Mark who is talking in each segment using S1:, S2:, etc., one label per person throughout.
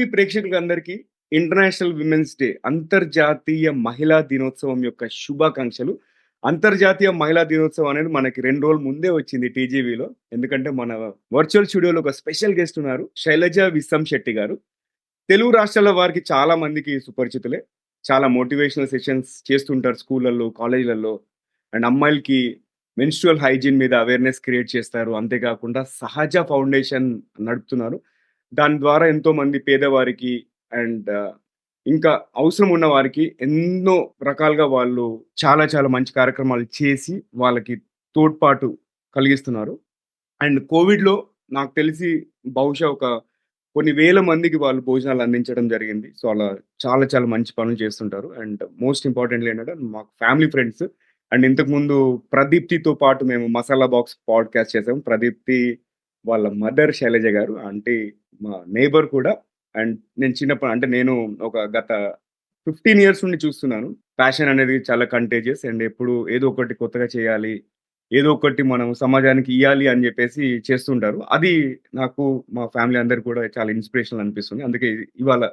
S1: TGV ప్రేక్షకులందరికీ international women's day అంతర్జాతీయ మహిళా దినోత్సవం యొక్క శుభాకాంక్షలు. అంతర్జాతీయ మహిళా దినోత్సవం అనేది మనకి 2 రోజుల ముందే వచ్చింది టీజీవీలో. ఎందుకంటే మన వర్చువల్ స్టూడియోలో ఒక స్పెషల్ గెస్ట్ ఉన్నారు. శైలజ విస్సంశెట్టి గారు. తెలుగు రాష్ట్రాల వారికి చాలా మందికి సుపరిచితులే. చాలా మోటివేషనల్ సెషన్స్ చేస్తుంటారు స్కూళ్ళల్లో, కాలేజీలలో. అండ్ అమ్మాయిలకి మెన్‌స్ట్రువల్ హైజీన్ మీద అవేర్‌నెస్ క్రియేట్ చేస్తారు. అంతేకాకుండా సహజ ఫౌండేషన్ నడుపుతున్నారు. దాని ద్వారా ఎంతోమంది పేదవారికి అండ్ ఇంకా అవసరం ఉన్న వారికి ఎన్నో రకాలుగా వాళ్ళు చాలా చాలా మంచి కార్యక్రమాలు చేసి వాళ్ళకి తోడ్పాటు కలిగిస్తున్నారు. అండ్ కోవిడ్‌లో నాకు తెలిసి బహుశా ఒక కొన్ని వేల మందికి వాళ్ళు భోజనాలు అందించడం జరిగింది. సో, అలా చాలా చాలా మంచి పనులు చేస్తుంటారు. అండ్ మోస్ట్ ఇంపార్టెంట్‌లీ ఏంటంటే మాకు ఫ్యామిలీ ఫ్రెండ్స్. అండ్ ఇంతకుముందు ప్రదీప్తితో పాటు మేము 'మసాలా బాక్స్' పాడ్‌కాస్ట్ చేసాం. ప్రదీప్తి వాళ్ళ మదర్ శైలజ గారు. అంటే మా నేబర్ కూడా. అండ్ నేను చిన్నప్పుడు అంటే నేను ఒక గత 15 ఇయర్స్ నుండి చూస్తున్నాను. ప్యాషన్ అనేది చాలా కంటేజియస్ అండ్ ఎప్పుడు ఏదో ఒకటి కొత్తగా చేయాలి. ఏదో ఒకటి మనం సమాజానికి ఇయ్యాలి అని జెప్పేసి చేస్తుంటారు. అది నాకు మా ఫ్యామిలీ అందరికి కూడా చాలా ఇన్‌స్పిరేషనల్ అనిపిస్తుంది. అందుకే ఇవాళ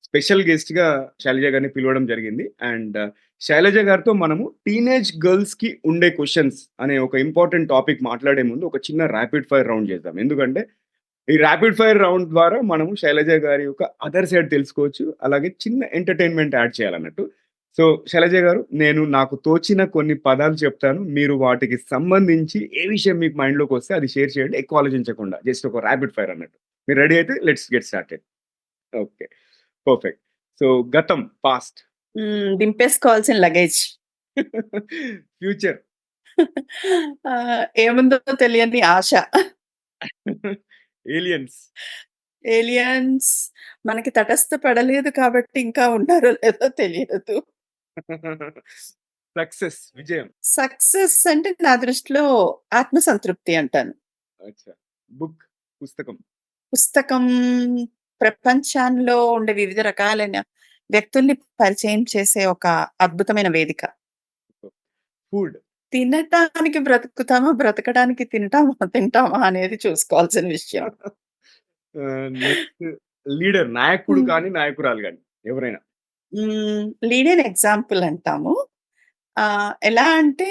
S1: స్పెషల్ గెస్ట్‌గా శైలజ గారిని పిలవడం జరిగింది. అండ్ శైలజ గారితో మనము టీనేజ్ గర్ల్స్‌కి ఉండే క్వెషన్స్ అనే ఒక ఇంపార్టెంట్ టాపిక్ మాట్లాడే ముందు ఒక చిన్న రాపిడ్ ఫైర్ రౌండ్ చేద్దాం. ఎందుకంటే ఈ రాపిడ్ ఫైర్ రౌండ్ ద్వారా మనము శైలజ గారి యొక్క అదర్ సైడ్ తెలుసుకోవచ్చు. అలాగే చిన్న ఎంటర్‌టైన్‌మెంట్ యాడ్ చేయాలన్నట్టు. సో, శైలజ గారు నేను నాకు తోచిన కొన్ని పదాలు చెప్తాను. మీరు వాటికి సంబంధించి ఏ విషయం మీకు మైండ్‌లోకొస్తే అది షేర్ చేయండి. ఎక్కువ ఆలోచించకుండా. జస్ట్ ఒక రాపిడ్ ఫైర్ అన్నట్టు. మీరు రెడీ అయితే let's get started. Okay. Perfect. So, గతం, పాస్ట్.
S2: దింపేసుకోవాల్సిన లగేజ్.
S1: ఫ్యూచర్.
S2: ఏముందో తెలియని ఆశ.
S1: ఏలియన్స్.
S2: ఏలియన్స్ మనకి తటస్థ పడలేదు కాబట్టి ఇంకా ఉన్నారో లేదో తెలియదు.
S1: సక్సెస్. విజయం.
S2: సక్సెస్ అంటే నా దృష్టిలో ఆత్మసంతృప్తి అంటాను.
S1: అచ్చా! బుక్. పుస్తకం.
S2: పుస్తకం ప్రపంచంలో ఉండే వివిధ రకాలైన వ్యక్తుల్ని పరిచయం చేసే ఒక అద్భుతమైన వేదిక.
S1: ఫుడ్.
S2: తినటానికి బ్రతుకుతామా? బ్రతకడానికి తింటామా అనేది చూసుకోవాల్సిన విషయం.
S1: Next leader. నాయకుడు
S2: హ్మ్.
S1: కానీ, నాయకురాలు గాని ఎవరైనా.
S2: లీడ్ ఎన్ ఎగ్జాంపుల్ అంటాము. ఎలా అంటే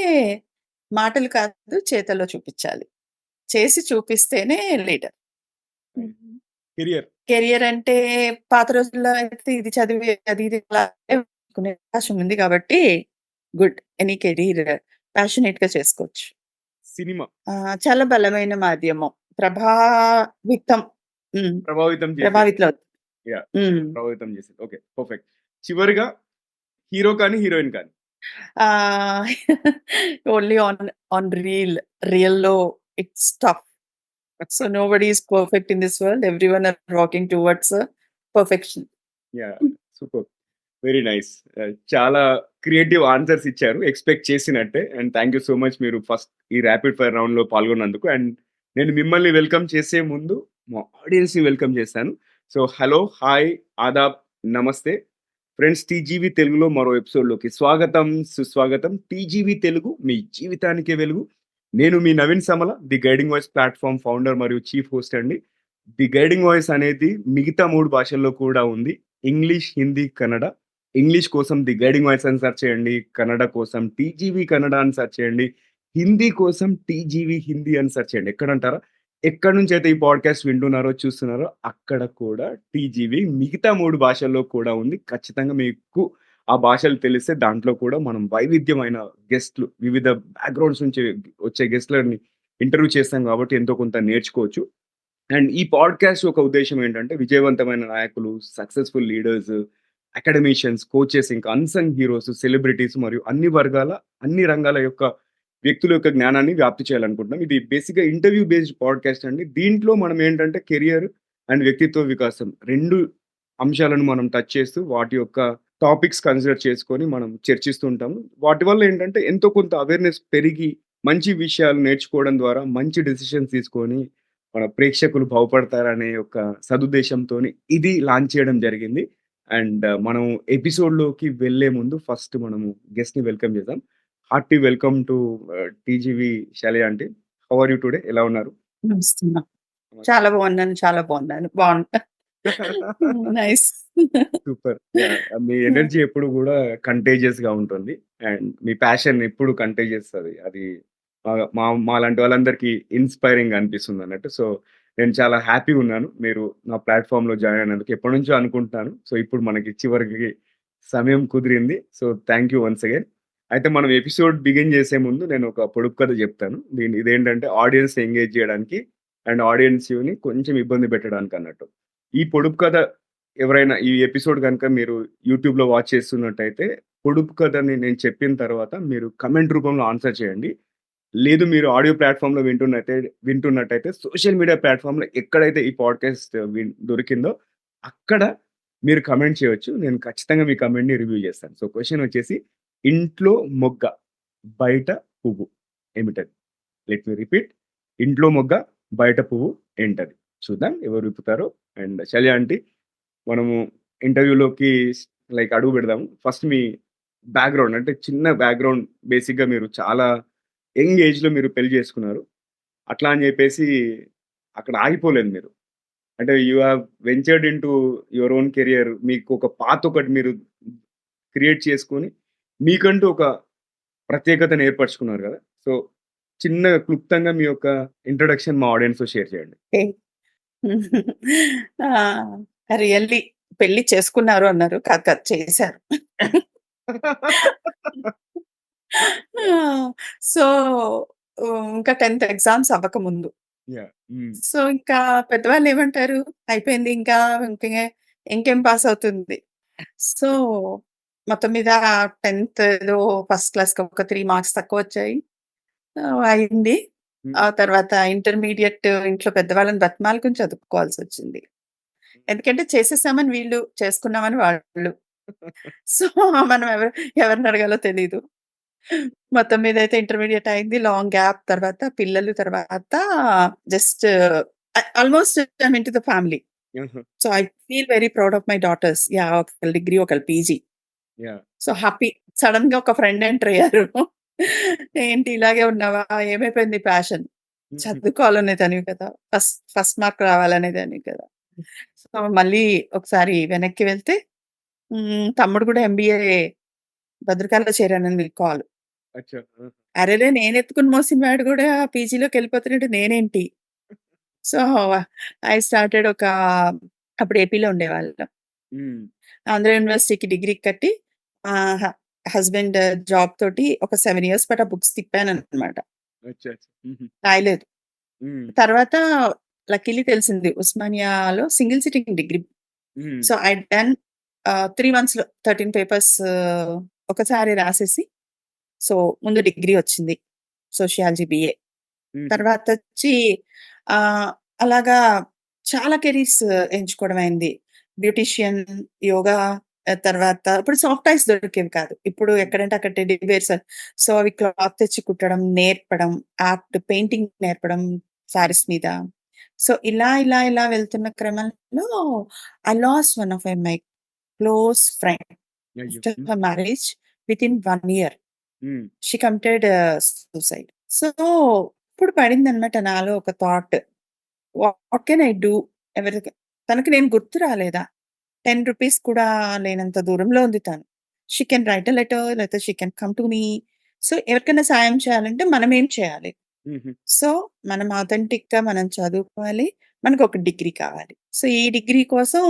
S2: మాటలు కాదు చేతల్లో చూపిచ్చాలి. చేసి చూపిస్తేనే లీడర్.
S1: రైట్. కెరియర్.
S2: కెరియర్ అంటే పాత రోజుల్లో అయితే ఇది చదివి అది ఇది అలా అనుకునే అవకాశం ఉంది కాబట్టి గుడ్. ఎనీ కెరీర్ ప్యాషనేట్‌గా చేసుకోవచ్చు.
S1: సినిమా.
S2: చాలా బలమైన మాధ్యమం. ప్రభావితం. హ్మ్.
S1: ప్రభావితం చేసేది.
S2: ప్రభావితం.
S1: యాహ్!
S2: హ్మ్.
S1: ప్రభావితం చేసేది. ఓకే. పర్ఫెక్ట్. చివరిగా హీరో కానీ, హీరోయిన్ కానీ.
S2: ఆహ్, ఓన్లీ ఆన్ రియల్‌లో it's tough. So nobody is perfect in this world. Everyone are walking towards perfection.
S1: Yeah! Super. Very nice. చాలా క్రియేటివ్ ఆన్సర్స్ ఇచ్చారు. ఎక్స్‌పెక్ట్ చేసినట్టే. And thank you so much మీరు first ఈ rapid fire రౌండ్‌లో పాల్గొన్నందుకు. And నేను మిమ్మల్ని వెల్కమ్ చేసే ముందు మా ఆడియన్స్‌ని వెల్కమ్ చేశాను. సో, హలో, హాయ్, ఆదాబ్, నమస్తే. ఫ్రెండ్స్ టీజీవీ తెలుగులో మరో ఎపిసోడ్‌లోకి స్వాగతం, సుస్వాగతం. టీజీవీ తెలుగు మీ జీవితానికే వెలుగు. నేను మీ Naveen Samala, the guiding voice platform founder మరియు చీఫ్ హోస్ట్ అండి. ది గైడింగ్ వాయిస్ అనేది మిగతా 3 భాషల్లో కూడా ఉంది. ఇంగ్లీష్, హిందీ, కన్నడ. ఇంగ్లీష్ కోసం ది గైడింగ్ వాయిస్ అని సెర్చ్ చేయండి. కన్నడ కోసం టీజీవీ కన్నడ అని సెర్చ్ చేయండి. హిందీ కోసం టీజీవీ హిందీ అని సెర్చ్ చేయండి. ఎక్కడంటారా? ఎక్కడి నుంచైతే ఈ పాడ్‌కాస్ట్ వింటున్నారో, చూస్తున్నారో అక్కడ కూడా టీజీవీ మిగతా 3 భాషల్లో కూడా ఉంది. ఖచ్చితంగా మీకు ఆ భాషలు తెలిస్తే దాంట్లో కూడా మనం వైవిధ్యమైన గెస్ట్‌లు వివిధ బ్యాక్‌గ్రౌండ్స్ నుంచి వచ్చే గెస్ట్‌లని ఇంటర్వ్యూ చేస్తాం కాబట్టి ఎంతో కొంత నేర్చుకోవచ్చు. అండ్ ఈ పాడ్‌కాస్ట్ యొక్క ఉద్దేశ్యం ఏంటంటే విజయవంతమైన నాయకులు, సక్సెస్‌ఫుల్ లీడర్స్, అకాడమిషియన్స్, కోచెస్ ఇంకా అన్‌సంగ్ హీరోస్, సెలబ్రిటీస్ మరియు అన్ని వర్గాల, అన్ని రంగాల యొక్క వ్యక్తుల యొక్క జ్ఞానాన్ని వ్యాప్తి చేయాలనుకుంటున్నాం. ఇది బేసిక్‌గా ఇంటర్వ్యూ బేస్డ్ పాడ్‌కాస్ట్ అండి. దీంట్లో మనం ఏంటంటే కెరియర్ అండ్ వ్యక్తిత్వ వికాసం 2 అంశాలను మనం టచ్ చేస్తూ వాటి యొక్క టాపిక్స్ కన్సిడర్ చేసుకొని మనం చర్చిస్తూ ఉంటాము. వాటి వల్ల ఏంటంటే ఎంతో కొంత అవేర్‌నెస్ పెరిగి మంచి విషయాలు నేర్చుకోవడం ద్వారా మంచి డెసిషన్స్ తీసుకొని మన ప్రేక్షకులు బాగుపడతారనే ఒక సదుద్దేశంతోని ఇది లాంచ్ చేయడం జరిగింది. అండ్ మనం ఎపిసోడ్‌లోకి వెళ్ళే ముందు ఫస్ట్ మనము గెస్ట్‌ని వెల్కమ్ చేద్దాం. Hearty welcome to TGV Shailaja aunty. How are you today? ఎలా ఉన్నారు?
S2: నమస్తే.
S1: నమస్తే.
S2: చాలా బాగున్నాను. చాలా బాగున్నాను. బావుంటా. నైస్.
S1: సూపర్. యాహ్! మీ ఎనర్జీ ఎప్పుడు గూడా కంటేజియస్‌గా ఉంటుంది. అండ్ మీ ప్యాషన్ ఎప్పుడు కంటేజియస్ అది. అది మాలాంటి వాళ్ళందరికీ ఇన్‌స్పైరింగ్‌గా అనిపిస్తుందన్నట్టు. సో, నేను చాలా హ్యాపీగున్నాను. మీరు నా ప్లాట్‌ఫార్మ్‌లో జాయిన్ అయినందుకు. ఎప్పటినుంచో అనుకుంటున్నాను. సో, ఇప్పుడు మనకి చివరికి సమయం కుదిరింది. So, thank you once again. అయితే మనం ఎపిసోడ్ బిగిన్ చేసే ముందు నేను ఒక పొడుపు కథ చెప్తాను. ఇదేంటంటే ఆడియన్స్‌ని ఎంగేజ్ చేయడానికి అండ్ ఆడియన్స్‌ని కొంచెం ఇబ్బంది పెట్టడానికన్నట్టు. ఈ పొడుపు కథ ఎవరైనా ఈ ఎపిసోడ్ గనుక మీరు యూట్యూబ్‌లో వాచ్ చేస్తున్నట్టయితే, పొడుపు కథని నేను చెప్పిన తర్వాత మీరు కామెంట్ రూపంలో ఆన్సర్ చేయండి. లేదు మీరు ఆడియో ప్లాట్‌ఫార్మ్‌లో వింటున్నట్టయితే సోషల్ మీడియా ప్లాట్‌ఫార్మ్‌లో ఎక్కడైతే ఈ పాడ్‌కాస్ట్ దొరికిందో అక్కడ మీరు కామెంట్ చేయొచ్చు. నేను ఖచ్చితంగా మీ కామెంట్‌ని రివ్యూ చేస్తాను. సో, క్వెషన్ వచ్చేసి ఇంట్లో మొగ్గ, బయట పువ్వు ఏమిటది? Let me repeat. ఇంట్లో మొగ్గ, బయట పువ్వు ఏంటది? చూద్దాం ఎవరు విప్పుతారో. అండ్ శల్య ఆంటీ మనము ఇంటర్వ్యూలోకి అడుగు పెడదాము. ఫస్ట్ మీ బ్యాక్‌గ్రౌండ్ అంటే చిన్న బ్యాక్‌గ్రౌండ్ బేసిక్‌గా మీరు చాలా యంగ్ ఏజ్‌లో మీరు పెళ్లి చేసుకున్నారు. అట్లా అని చెప్పేసి అక్కడ ఆగిపోలేదు మీరు. అంటే you have ventured into your own career. మీకు ఒక పాత్ ఒకటి మీరు క్రియేట్ చేసుకొని, మీకంటూ ఒక ప్రత్యేకతను ఏర్పరచుకున్నారు గదా! సో, చిన్నగా క్లుప్తంగా మీ యొక్క ఇంట్రొడక్షన్ మా ఆడియన్స్‌తో షేర్ చేయండి.
S2: ఓకే. ఆ! రియల్లీ పెళ్లి చేసుకున్నారు అన్నారు. కాదు కాదు చేశారు.
S1: యాహ్!
S2: ఆ! సో, ఇంకా 10థ్ ఎగ్జామ్స్ అవ్వకముందు.
S1: యాహ్! హ్మ్.
S2: సో, ఇంకా పెద్దవాళ్ళేమంటారు, అయిపోయింది ఇంకా ఇంకే ఇంకేం పాస్ అవుతుంది. సో, మొత్తం మీద 10థ్ ఏదో ఫస్ట్ క్లాస్‌కి ఒక 3 మార్క్స్ తక్కువొచ్చాయి. అయింది.
S1: హ్మ్.
S2: ఆ తర్వాత ఇంటర్మీడియేట్ ఇంట్లో పెద్దవాళ్ళని బతిమాలుకొని చదువుకోవాల్సొచ్చింది. ఎందుకంటే చేసేసామని వీళ్ళు, చేసుకున్నామని వాళ్ళు. సో, మనం ఎవరిని అడగాలో తెలీదు. మొత్తం మీదయితే ఇంటర్మీడియేట్ అయింది. లాంగ్ గ్యాప్ తర్వాత పిల్లలు తర్వాత just almost I'm into the family.
S1: Aha!
S2: So, I feel very proud of my daughters. Yeah! ఒకళ్ళు డిగ్రీ, ఒకళ్ళు పీజీ.
S1: యాహ్!
S2: So, happy. సడెన్‌గా ఒక ఫ్రెండ్ ఎంటర్ అయ్యారు. ఏంటి ఇలాగే ఉన్నావా? ఏమైపోయింది ప్యాషన్?
S1: హుహు.
S2: చదువుకోవాలనేదానివి కదా! ఫస్ట్ మార్క్ రావాలనేదానివి కదా! సో, మళ్ళీ ఒకసారి వెనక్కి వెళ్తే తమ్ముడు కూడా ఎంబీఏ భద్రకాలలో చేరానని కాల్.
S1: అచ్చా! ఆ!
S2: అరెరే! నేనెత్తుకొని మోసిన వాడు గూడా పీజీలోకెళ్ళిపోతున్నాడు నేనేంటి? సో, ఐ స్టార్టెడ్ అప్పుడు ఏపీలో ఉండేవాళ్ళం.
S1: హ్మ్.
S2: ఆంధ్ర యూనివర్సిటీకి డిగ్రీ కట్టి ఆహ్, హ హస్బెండ్ జాబ్ తోటి ఒక 7 ఇయర్స్ పాటు ఆ బుక్స్ తిప్పాననమాట.
S1: అచ్చా! అచ్చా! హుహు.
S2: రాయలేదు.
S1: హ్మ్.
S2: తర్వాత లక్కీలీ తెలిసింది ఉస్మానియాలో సింగిల్ సిట్టింగ్ డిగ్రీ.
S1: హ్మ్.
S2: సో, ఐ డన్ 3 మంత్స్‌లో 13 పేపర్స్ ఒకసారి రాసేసి సో, ముందు డిగ్రీ వచ్చింది. Sociology BA.
S1: హుహు.
S2: తర్వాతొచ్చి ఆహ్, అలాగా చాలా కెరీర్స్ ఎంచుకోవడం అయింది. బ్యూటీషియన్, యోగా తర్వాత ఇప్పుడు సాఫ్ట్ టాయ్స్ దొరికేవి కాదు. ఇప్పుడు ఎక్కడంటే అక్కడ టెడ్డీ బేర్స్ సో, అవి క్లాత్ తెచ్చి కుట్టడం, నేర్పడం, ఆర్ట్ పెయింటింగ్ నేర్పడం శారీస్ మీద. సో, ఇలా వెళ్తున్న క్రమంలో I lost one of my close friend
S1: అయ్యో!
S2: After
S1: hmm.
S2: Her marriage within 1 year.
S1: Hmm.
S2: She committed suicide. So, ఇప్పుడు పడిందనమాట నాలో ఒక thought. What can I do? ఎవరికి తనకి నేను గుర్తు రాలేదా? 10 రూపీస్ కూడా లేనంత దూరంలో ఉంది తను. She can write a letter లేకపోతే she can come to me. So, ఎవరికైనా సాయం చేయాలంటే మనమేం చేయాలి?
S1: హుహు.
S2: సో, మనం ఆథెంటిక్‌గా మనం చదువుకోవాలి. మనకొక డిగ్రీ కావాలి. సో, ఈ డిగ్రీ కోసం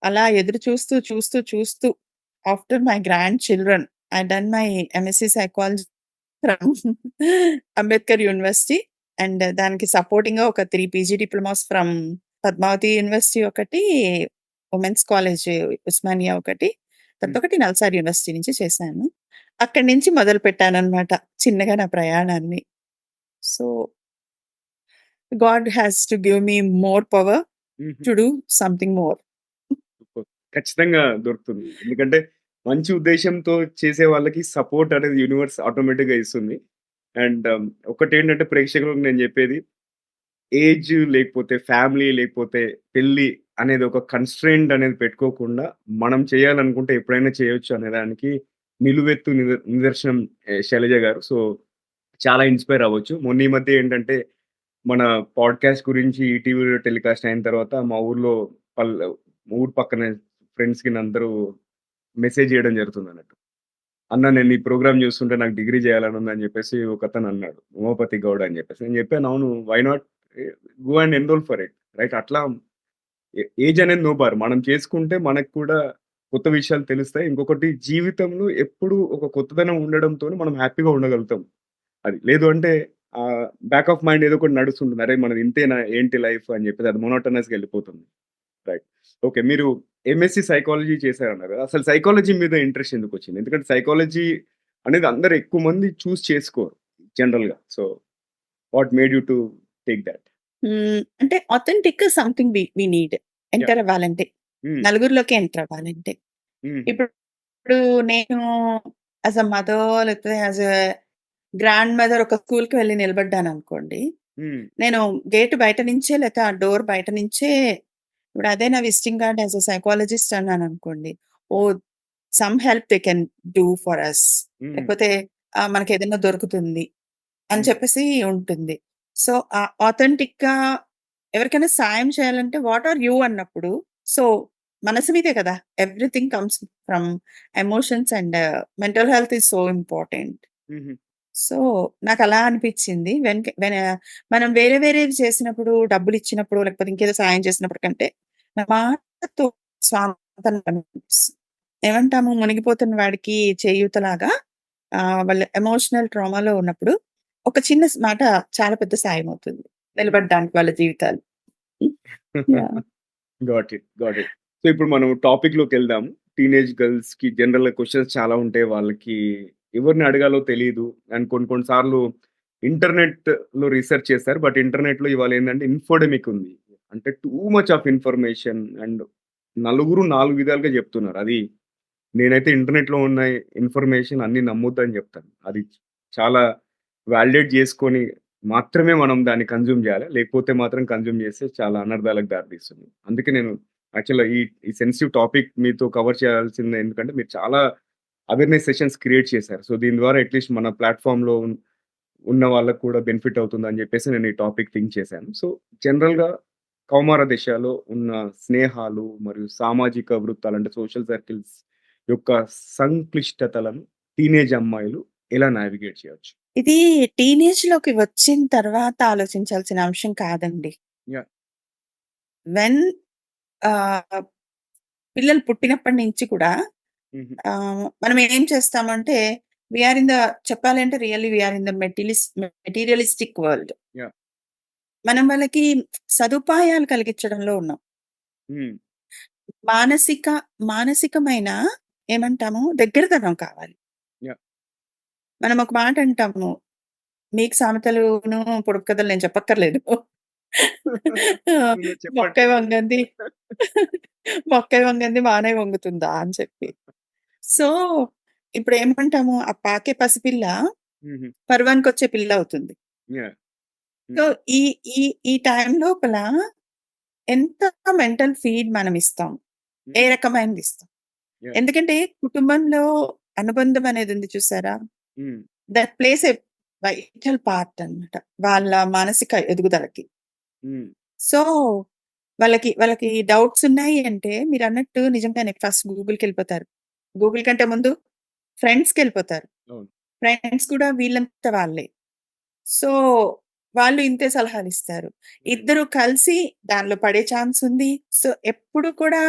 S2: అలా ఎదురు చూస్తూ after my grand children I done my MSc psychology from Ambedkar university and దానికి సపోర్టింగ్‌గా ఒక 3 PG diplomas from Padmavati university ఒకటి, వుమెన్స్ కాలేజ్ ఉస్మానియా ఒకటి, తర్వాత
S1: హ్మ్.
S2: ఒకటి నల్సార్ యూనివర్సిటీ నుంచి చేశాను. అక్కడి నుంచి మొదలుపెట్టాననమాట చిన్నగా నా ప్రయాణాన్ని. So, god has to give me more power
S1: హుహు.
S2: To do something more.
S1: Super. ఖచ్చితంగా దొరుకుతుంది. ఎందుకంటే మంచి ఉద్దేశ్యంతో చేసే వాళ్ళకి సపోర్ట్ అనేది యూనివర్స్ ఆటోమేటిక్‌గా ఇస్తుంది. అండ్ ఒకటేంటంటే ప్రేక్షకులకు నేను చెప్పేది ఏజ్ లేకపోతే ఫ్యామిలీ లేకపోతే పెళ్లి అనేది ఒక కన్‌స్ట్రెయింట్ అనేది పెట్టుకోకుండా మనం చేయాలనుకుంటే ఎప్పుడైనా చేయొచ్చు అనే దానికి నిలువెత్తు నిదర్శనం శైలజ గారు. సో, చాలా ఇన్‌స్పైర్ అవ్వచ్చు. మొన్న ఈ మధ్య ఏంటంటే మన పాడ్‌కాస్ట్ గురించి ఈటీవీలో టెలికాస్ట్ అయిన తర్వాత మా ఊర్లో పల్ ఊరు పక్కనే ఫ్రెండ్స్‌కి అందరూ మెసేజ్ చేయడం జరుగుతుందన్నట్టు. అన్న నేను ఈ ప్రోగ్రామ్ చూస్తుంటే నాకు డిగ్రీ చేయాలని ఉందని చెప్పేసి ఒకతను అన్నాడు. ఉమాపతి గౌడ్ అని చెప్పేసి. నేను చెప్పాను అవును why not go and enrol for it right అట్లా ఏజ్ అనేది నో బార్. మనం చేసుకుంటే మనకు కూడా కొత్త విషయాలు తెలుస్తాయి. ఇంకొకటి జీవితంలో ఎప్పుడు ఒక కొత్తదనం ఉండడంతోని మనం హ్యాపీగా ఉండగలుగుతాం. అది. లేదు అంటే బ్యాక్ ఆఫ్ మైండ్ ఏదో ఒకటి నడుస్తుంటుంది. అరే! మనది ఇంతేనా ఏంటి లైఫ్ అని చెప్పేసి అది మోనోటోనస్‌గా ఎళ్ళిపోతుంది. రైట్. ఓకే. మీరు ఎంఎస్‌సి సైకాలజీ చేశారన్నారు కదా! అసలు సైకాలజీ మీద ఇంట్రెస్ట్ ఎందుకొచ్చింది? ఎందుకంటే సైకాలజీ అనేది అందరూ ఎక్కువ మంది చేసుకోరు జనరల్‌గా. So, what made you to take thought?
S2: అంటే authentic something we need.
S1: Yeah!
S2: Enter అవ్వాలంటే.
S1: హ్మ్.
S2: నలుగురిలోకి ఎంటర్ అవ్వాలంటే.
S1: హుహు.
S2: ఇప్పుడు నేను యాస్ ఎ మదర్ లేకపోతే యాస్ ఎ గ్రాండ్ మదర్ ఒక స్కూల్‌కి వెళ్లి నిలబడ్డాననుకోండి.
S1: హ్మ్.
S2: నేను గేట్ బయట నుంచే లేతే ఆ డోర్ బయట నుంచే ఇప్పుడు అదే నా visiting card as a psychologist అన్నాననుకోండి. Oh! Some help they can do for us.
S1: Hmm.
S2: లేకపోతే మనకేదైనా దొరుకుతుంది అని
S1: హ్మ్.
S2: చెప్పేసి ఉంటుంది. సో, ఆథెంటిక్‌గా ఎవరికైనా సాయం చేయాలంటే వాట్ ఆర్ యూ అన్నప్పుడు సో, మనసు మీదే కదా! Everything comes from emotions and mental health is so important.
S1: హుహు.
S2: సో, నాకలా అనిపిచ్చింది. మనం వేరే వేరేవి చేసినప్పుడు, డబ్బులిచ్చినప్పుడు, లేకపోతే ఇంకేదో సాయం చేసినప్పుడు కంటే, నా మాటతో స్వాంతన కనిపిస్తుంది. ఏమంటాము మునిగిపోతున్న వాడికి చేయూతలాగా వాళ్ళు ఎమోషనల్ ట్రామాలో ఉన్నప్పుడు, ఒక చిన్న మాట చాలా పెద్ద సాయమవుతుంది. నిలబడడానికి వాళ్ళ జీవితాలు. Yeah!
S1: Got it. Got it. So, ఇప్పుడు మనం టాపిక్‌లోకెళ్దాము. టీనేజ్ గర్ల్స్‌కి జనరల్‌గా క్వెషన్స్ చాలా ఉంటాయి. వాళ్ళకి ఎవరిని అడగాలో తెలీదు. అండ్ కొన్ని కొన్ని సార్లు ఇంటర్నెట్‌లో రిసర్చ్ చేస్తారు. బట్ ఇంటర్నెట్‌లో ఇవాళ ఏందంటే ఇన్ఫోడెమిక్ ఉంది. అంటే too much of information and నలుగురు 4 విధాలుగా చెప్తున్నారు. అది నేనైతే ఇంటర్నెట్‌లో ఉన్న ఇన్ఫర్మేషన్ అన్నీ నమ్మొద్దని జెప్తాను. అది చాలా వాలిడేట్ జేసుకొని మాత్రమే మనం దాన్ని కన్జ్యూమ్ జేయాలి. లేకపోతే మాత్రం కన్జ్యూమ్ జేస్తే చాలా అనర్థాలకు దారితీస్తుంది. అందుకే నేను యాక్చువల్‌గా ఈ సెన్సిటివ్ టాపిక్ మీతో కవర్ చేయాల్సింది ఎందుకంటే మీరు చాలా అవేర్‌నెస్ సెషన్స్ క్రియేట్ చేశారు. సో, దీని ద్వారా అట్‌లీస్ట్ మన ప్లాట్‌ఫార్మ్‌లో ఉన్న వాళ్ళకి కూడా బెనిఫిట్ అవుతుందని జెప్పేసి నేను ఈ టాపిక్ థింక్ చేశాను. సో, జనరల్‌గా కౌమార దశలో ఉన్న స్నేహాలు మరియు సామాజిక వృత్తాలు అంటే సోషల్ సర్కిల్స్ యొక్క సంక్లిష్టతలను టీనేజ్ అమ్మాయిలు ఎలా నావిగేట్ చేయొచ్చు?
S2: ఇది టీనేజ్‌లోకి వచ్చిన తర్వాత ఆలోచించాల్సిన అంశం కాదండి.
S1: యాహ్!
S2: వెన్ ఆహ్, పిల్లలు పుట్టినప్పటి నుంచి కూడా
S1: హుహు.
S2: మనం ఏం చేస్తామంటే వి ఆర్ ఇన్ ద చెప్పాలంటే really we are in the materialistic world.
S1: Yeah!
S2: మనం వాళ్ళకి సదుపాయాలు కలిగించడంలో ఉన్నాం.
S1: హ్మ్.
S2: మానసిక మానసికమైన ఏమంటాము దగ్గరతనం కావాలి.
S1: యాహ్!
S2: మనం ఒక మాట అంటాము. మీకు సామెతలును, పొడుపు కథలు నేను చెప్పక్కర్లేదు.
S1: మీరు చెప్పండి.
S2: "మొక్కై వంగంది మొక్కై వంగంది మానై వంగుతుందా" అని చెప్పి. సో, ఇప్పుడేమంటాము ఆ పాకే పసిపిల్ల
S1: హుహు.
S2: పరువానికొచ్చే పిల్లవుతుంది.
S1: యాహ్! హ్మ్.
S2: సో, ఈ ఈ ఈ టైం లోపల ఎంత మెంటల్ ఫీడ్ మనమిస్తాం? ఏ
S1: హ్మ్.
S2: రకమైనదిస్తాం?
S1: యాహ్!
S2: ఎందుకంటే కుటుంబంలో అనుబంధం అనేదుంది చూసారా?
S1: హ్మ్.
S2: That place a vital part అన్నమాట. వాళ్ళ మానసిక ఎదుగుదలకి.
S1: హ్మ్.
S2: సో, వాళ్ళకి డౌట్స్ ఉన్నాయి అంటే మీరన్నట్టు నిజంగానే ఫస్ట్ గూగుల్‌కెళ్ళిపోతారు. గూగుల్ కంటే ముందు ఫ్రెండ్స్‌కెళ్ళిపోతారు.
S1: అవును.
S2: ఫ్రెండ్స్ కూడా వీళ్ళంత వాళ్ళే. సో, వాళ్ళు ఇంతే సలహాలిస్తారు.
S1: రైట్.
S2: ఇద్దరు కలిసి దానిలో పడే ఛాన్స్ ఉంది. సో, ఎప్పుడు కూడా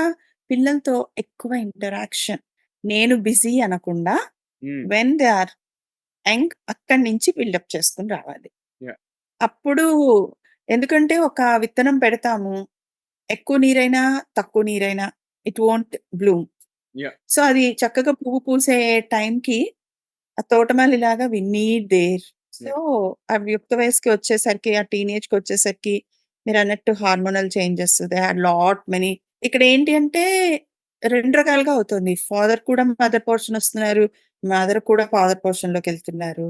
S2: పిల్లలతో ఎక్కువ ఇంటరాక్షన్. నేను బిజీ అనకుండా
S1: హ్మ్.
S2: వెన్ దే ఆర్ యంగ్ అక్కడి నుంచి బిల్డప్ చేసుకొని రావాలి.
S1: యాహ్!
S2: అప్పుడు ఎందుకంటే ఒక విత్తనం పెడతాము. ఎక్కువ నీరైనా, తక్కువ నీరైనా it won't bloom.
S1: Yeah!
S2: So, అది చక్కగా పువ్వు పూసే టైంకి ఆ తోటమాలిలాగా we need there. So,
S1: yeah!
S2: ఆ యుక్త వయస్సుకి వచ్చేసరికి, ఆ టీనేజ్‌కొచ్చేసరికి మీరన్నట్టు hormonal changes they had lot many ఇక్కడేంటి అంటే 2 రకాలుగా అవుతుంది. ఫాదర్ కూడా మదర్ పోర్షన్ వస్తున్నారు. మదర్ కూడా ఫాదర్ పోర్షన్‌లోకెళ్తున్నారు.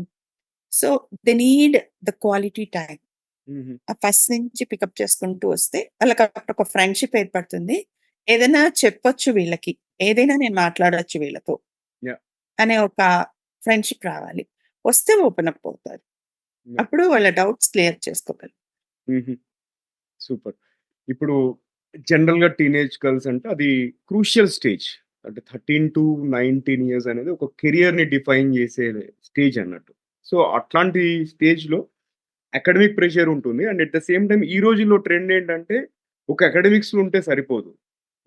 S2: So, they need the quality time.
S1: హుహు.
S2: ఆ ఫస్ట్ నుంచి పికప్ చేసుకుంటూ వస్తే వాళ్ళకప్పుడు ఒక ఫ్రెండ్‌షిప్ ఏర్పడుతుంది. ఏదైనా చెప్పొచ్చు వీళ్ళకి. ఏదైనా నేను మాట్లాడొచ్చు వీళ్ళతో.
S1: యాహ్!
S2: అనే ఒక ఫ్రెండ్‌షిప్ రావాలి. వస్తే ఓపెన్ అప్ అవుతారు.
S1: యాహ్!
S2: అప్పుడు వాళ్ళ డౌట్స్ క్లియర్ చేసుకోగలరు.
S1: హుహు. సూపర్. ఇప్పుడు జనరల్‌గా టీనేజ్ గర్ల్స్ అంటే అది క్రూషియల్ స్టేజ్. అంటే 13-19 ఇయర్స్ అనేది ఒక కెరియర్‌ని డిఫైన్ చేసే స్టేజ్ అన్నట్టు. సో, అట్లాంటి స్టేజ్‌లో అకాడమిక్ ప్రెషర్ ఉంటుంది. And at the same time ఈ రోజుల్లో ట్రెండ్ ఏంటంటే, ఒక అకాడమిక్స్‌లో ఉంటే సరిపోదు.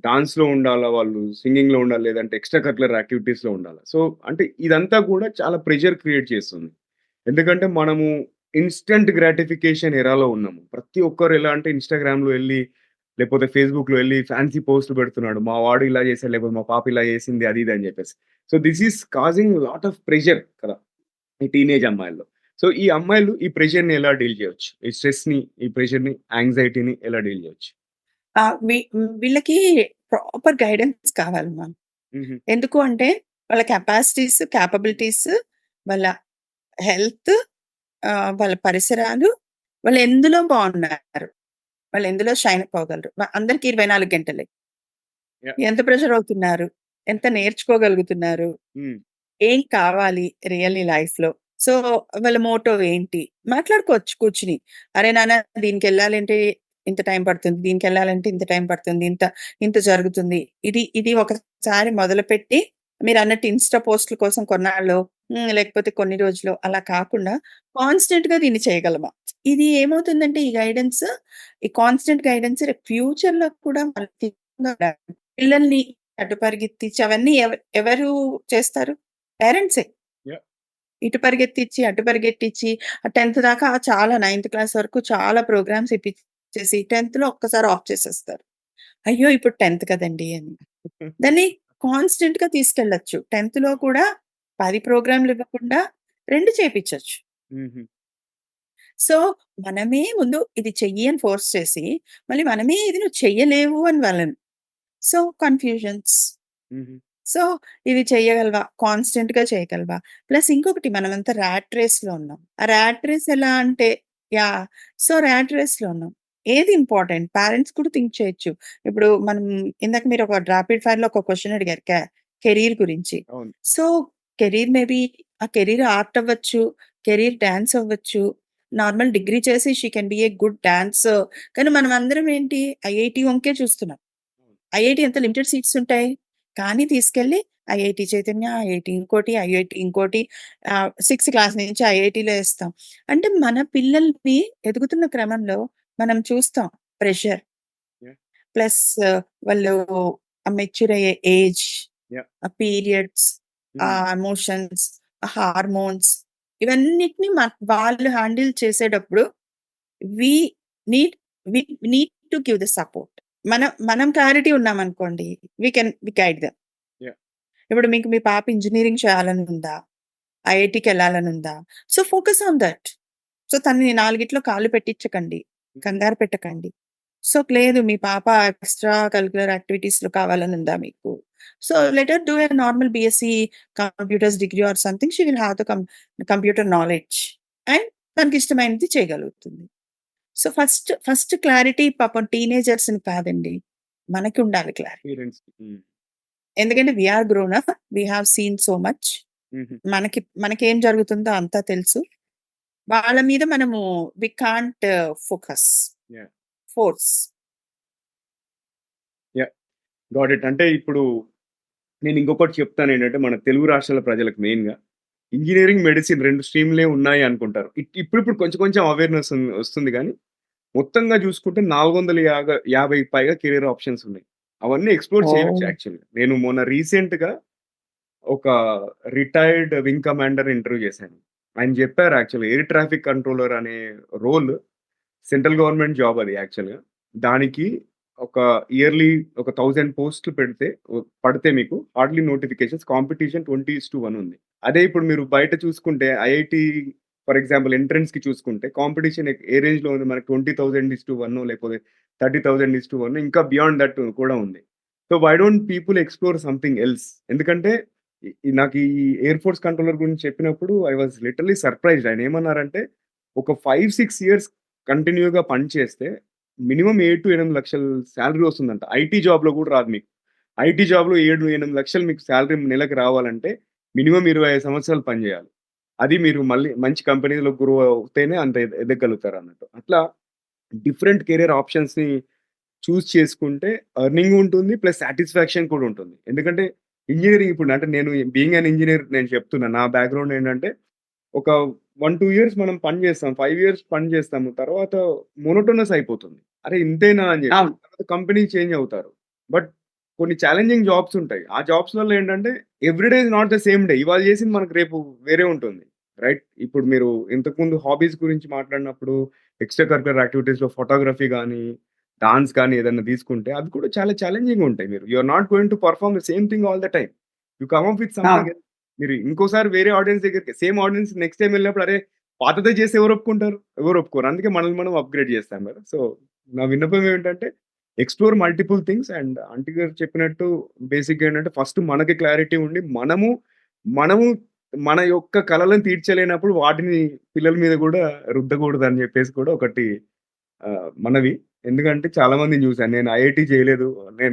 S1: డాన్స్‌లో ఉండాలా వాళ్ళు, సింగింగ్‌లో ఉండాలి, లేదంటే ఎక్స్‌ట్రా కరిక్యులర్ యాక్టివిటీస్‌లో ఉండాలా. సో, అంటే ఇదంతా కూడా చాలా ప్రెషర్ క్రియేట్ చేస్తుంది. ఎందుకంటే మనము ఇన్‌స్టంట్ గ్రాటిఫికేషన్ ఎరాలో ఉన్నాము. ప్రతి ఒక్కరు ఎలా అంటే ఇన్‌స్టాగ్రామ్‌లో ఎళ్లి, లేకపోతే ఫేస్‌బుక్‌లో ఎళ్లి ఫ్యాన్సీ పోస్ట్‌లు పెడుతున్నాడు. మా వాడు ఇలా చేసాడు, లేకపోతే మా పాప ఇలా చేసింది అది ఇది అని చెప్పేసి. So, this is causing lot of pressure కదా! ఈ టీనేజ్ అమ్మాయిల్లో. సో, ఈ అమ్మాయిలు ఈ ప్రెషర్‌ని ఎలా డీల్ చేయొచ్చు? ఈ స్ట్రెస్‌ని, ఈ ప్రెషర్‌ని, యాంక్సైటీని ఎలా డీల్ చేయొచ్చు?
S2: వీళ్ళకి ప్రాపర్ గైడెన్స్ కావాలమ్మా.
S1: హుహు.
S2: ఎందుకు అంటే వాళ్ళ కెపాసిటీస్, కేపబిలిటీస్, వాళ్ళ హెల్త్, వాళ్ళ పరిసరాలు, వాళ్ళు ఎందులో బావున్నారు, వాళ్ళు ఎందులో షైన్ అవ్వగలరు. అందరికి 24 గంటలే.
S1: యాహ్!
S2: ఎంత ప్రెషర్ అవుతున్నారు? ఎంత నేర్చుకోగలుగుతున్నారు?
S1: హ్మ్.
S2: ఏం కావాలి రియల్లీ లైఫ్‌లో? సో, వాళ్ళ మోటో ఏంటి? మాట్లాడుకోవచ్చు కూర్చొని. అరే నాన్న దీనికెళ్ళాలంటే ఇంత టైం పడుతుంది. దీనికెళ్ళాలంటే ఇంత టైం పడుతుంది. ఇంత జరుగుతుంది. ఇది ఒకసారి మొదలుపెట్టి మీరన్నట్టు ఇన్‌స్టా పోస్ట్‌ల కోసం కొన్నాళ్ళు, లేకపోతే కొన్ని రోజులు అలా కాకుండా కాన్స్టెంట్‌గా దీన్ని చేయగలమా? ఇది ఏమవుతుందంటే ఈ కాన్స్టెంట్ గైడెన్స్ రేపు ఫ్యూచర్‌లో కూడా మనకి పిల్లల్ని అటు పరిగెత్తించి అవన్నీ ఎవరు చేస్తారు? పేరెంట్సే.
S1: యాహ్!
S2: ఇటు పరిగెత్తిచ్చి, అటు పరిగెట్టిచ్చి 10థ్ దాకా చాలా నైన్త్ క్లాస్ వరకు చాలా ప్రోగ్రామ్స్ ఇప్పిచ్చేసి 10థ్‌లో ఒక్కసారి ఆఫ్ చేసేస్తారు. అయ్యో! ఇప్పుడు 10థ్ కదండీ అని. దాన్ని కాన్స్టెంట్‌గా తీసుకెళ్ళొచ్చు. 10థ్‌లో కూడా 10 ప్రోగ్రామ్‌లు ఇవ్వకుండా 2 చేపిచ్చొచ్చు.
S1: హుహు.
S2: సో, మనమే ముందు ఇది చెయ్యి అని ఫోర్స్ చేసి, మళ్ళీ మనమే ఇది నువ్వు చెయ్యలేవు అని వాళ్ళని సో, కన్‌ఫ్యూజన్స్.
S1: హుహు.
S2: సో, ఇవి చెయ్యగలవా? కాన్స్టెంట్‌గా చేయగలవా? ప్లస్ ఇంకొకటి మనమంతా ర్యాట్ రేస్‌లో ఉన్నాం. ఆ ర్యాట్ రేస్ ఎలా అంటే యాహ్! సో, ర్యాట్ రేస్‌లో ఉన్నాం. ఏది ఇంపార్టెంట్? పేరెంట్స్ కూడా థింక్ చేయొచ్చు. ఇప్పుడు మనం ఇందాక మీరు ఒక రాపిడ్ ఫైర్‌లో ఒక క్వెషన్ అడిగారు కెరీర్ గురించి.
S1: అవును.
S2: సో, కెరీర్ మేబీ ఆ కెరీర్ ఆర్ట్ అవ్వచ్చు, కెరీర్ డాన్స్ అవ్వచ్చు. నార్మల్ డిగ్రీ చేసి she can be a good dancer. కానీ మనమందరం ఏంటి ఐఐటీ వంకే చూస్తున్నాం.
S1: అవును.
S2: ఐఐటీ ఎంత లిమిటెడ్ సీట్స్ ఉంటాయి. కానీ తీసుకెళ్ళి ఐఐటీ చైతన్య, ఐఐటీ ఇంకోటి, ఐఐటీ ఇంకోటి 6థ్ క్లాస్ నుంచి ఐఐటీలో ఏస్తాం. అంటే మన పిల్లల్ని ఎదుగుతున్న క్రమంలో మనం చూస్తాం ప్రెషర్.
S1: యాహ్!
S2: ప్లస్ వాళ్ళు మెచ్యూర్ అయ్యే ఏజ్,
S1: యాహ్!
S2: ఆ పీరియడ్స్, ఆ
S1: హ్మ్.
S2: ఎమోషన్స్, ఆ హార్మోన్స్ ఇవన్నిటిని వాళ్ళు హ్యాండిల్ చేసేటప్పుడు we need we need to give the support. మనం క్లారిటీ ఉన్నామనుకోండి. We guide them.
S1: యాహ్!
S2: ఇప్పుడు మీకు మీ పాప ఇంజినీరింగ్ చేయాలని ఉందా? ఐఐటీకెళ్ళాలని ఉందా? So, focus on that. So, తనని నాలుగిట్లో కాళ్ళు పెట్టించకండి.
S1: హుహు.
S2: కంగారు పెట్టకండి. సో, లేదు మీ పాప ఎక్స్‌ట్రా కరిక్యులర్ యాక్టివిటీస్‌లో కావాలని ఉందా మీకు? So, let her do a normal BSc computers degree or something. She will have the computer knowledge. And తనకిష్టమైనది చేయగలుగుతుంది. సో, ఫస్ట్ క్లారిటీ పాపం టీనేజర్స్‌ని కాదండి. మనకి ఉండాలి క్లారిటీ.
S1: పేరెంట్స్‌కి. హ్మ్.
S2: ఎందుకంటే we are grown up. We have seen so much.
S1: హుహు.
S2: మనకేం జరుగుతుందో అంతా తెలుసు. వాళ్ళ మీద మనము we can't focus.
S1: Yeah!
S2: Force.
S1: Yeah! Got it. అంటే ఇప్పుడు నేను ఇంకొకటి చెప్తానేంటంటే, మన తెలుగు రాష్ట్రాల ప్రజలకు మెయిన్‌గా ఇంజినీరింగ్, మెడిసిన్ 2 స్ట్రీమ్‌లే ఉన్నాయి అనుకుంటారు. ఇప్పుడిప్పుడు కొంచెం కొంచెం అవేర్‌నెస్ వస్తుంది గానీ, మొత్తంగా చూసుకుంటే 450కి పైగా కెరియర్ ఆప్షన్స్ ఉన్నాయి. అవన్నీ ఎక్స్‌ప్లోర్ చేయొచ్చు
S2: ఓహ్!
S1: యాక్చువల్‌గా. నేను మొన్న రీసెంట్‌గా ఒక రిటైర్డ్ వింగ్ కమాండర్ ఇంటర్వ్యూ చేశాను. ఆయన చెప్పారు యాక్చువల్‌గా ఎయిర్ ట్రాఫిక్ కంట్రోలర్ అనే రోల్ సెంట్రల్ గవర్నమెంట్ జాబ్ అది యాక్చువల్‌గా. దానికి ఒక ఇయర్‌లీ ఒక 1000 పోస్ట్‌లు పడితే మీకు హార్డ్‌లీ నోటిఫికేషన్స్ కాంపిటీషన్ 20:1 ఉంది. అదే ఇప్పుడు మీరు బయట చూసుకుంటే ఐఐటీ ఫర్ ఎగ్జాంపుల్ ఎంట్రన్స్‌కి చూసుకుంటే కాంపిటీషన్ ఏ రేంజ్‌లో ఉంది మనకి 20,000:1 లేకపోతే 30,000:1 ఇంకా బియాండ్ దట్ కూడా ఉంది. So, why don't people explore something else? ఎందుకంటే నాకు ఈ ఎయిర్ ఫోర్స్ కంట్రోలర్ గురించి చెప్పినప్పుడు ఐ వాస్ లిటరల్లీ సర్ప్రైజ్డ్. ఆయన ఏమన్నారంటే ఒక 5, 6 ఇయర్స్ కంటిన్యూ‌గా పని చేస్తే మినిమమ్ 7-8 లక్షలు సాలరీ వస్తుందంట. ఐటీ జాబ్‌లో కూడా రాదు మీకు. ఐటీ జాబ్‌లో 7-8 లక్షలు మీకు సాలరీ నెలకి రావాలంటే మినిమమ్ 25 సంవత్సరాలు పని చేయాలి. అది మీరు మళ్ళీ మంచి కంపెనీలో గ్రో అవుతేనే అంత ఎదగలుగుతారన్నట్టు. అట్లా డిఫరెంట్ కెరియర్ ఆప్షన్స్‌ని చూజ్ చేసుకుంటే ఎర్నింగ్ ఉంటుంది. ప్లస్ సాటిస్ఫాక్షన్ కూడా ఉంటుంది. ఎందుకంటే ఇంజినీరింగ్ ఇప్పుడు అంటే నేను బీయింగ్ యాన్ ఇంజినీర్ నేను చెప్తున్నా. నా బ్యాక్‌గ్రౌండ్ ఏంటంటే ఒక 1, 2 ఇయర్స్ మనం పని చేస్తాం. 5 ఇయర్స్ పని చేస్తాము. తర్వాత మోనోటోనస్ అయిపోతుంది. అరే! ఇంతేనా అని చెప్పేసి.
S2: అవును.
S1: తర్వాత కంపెనీ చేంజ్ అవుతారు. బట్ కొన్ని ఛాలెంజింగ్ జాబ్స్ ఉంటాయి. ఆ జాబ్స్‌లలో ఏంటంటే every day is not the same day. ఇవాళ చేసింది మనకు రేపు వేరే ఉంటుంది. రైట్? ఇప్పుడు మీరు ఇంతకుముందు హాబీస్ గురించి మాట్లాడినప్పుడు ఎక్స్‌ట్రా కరిక్యులర్ యాక్టివిటీస్‌లో ఫోటోగ్రఫీ గాని, డాన్స్ గాని ఏదన్నా తీసుకుంటే అవి కూడా చాలా ఛాలెంజింగ్‌గా ఉంటాయి. You are not going to perform the same thing all the time. You come up with something
S2: అవును.
S1: ఎల్స్. మీరు ఇంకోసారి వేరే ఆడియన్స్ దగ్గరికి సేమ్ ఆడియన్స్ నెక్స్ట్ టైమ్ వెళ్ళినప్పుడు అరే! పాతదే చేసి ఎవరు ఒప్పుకుంటారు? ఎవరు ఒప్పుకోరు. అందుకే మనల్ని మనం అప్‌గ్రేడ్ చేస్తాం కదా! సో, నా విన్నపం ఏమిటంటే explore multiple things and aunty గారు చెప్పినట్టు బేసిక్‌గా ఏంటంటే ఫస్ట్ మనకి క్లారిటీ ఉండి మనము మన యొక్క కలలను తీర్చలేనప్పుడు వాటిని పిల్లల మీద గూడా రుద్దకూడదని జెప్పేసి కూడా ఒకటి మనవి. ఎందుకంటే చాలా మందిని జూసాను. నేను ఐఐటీ చేయలేదు.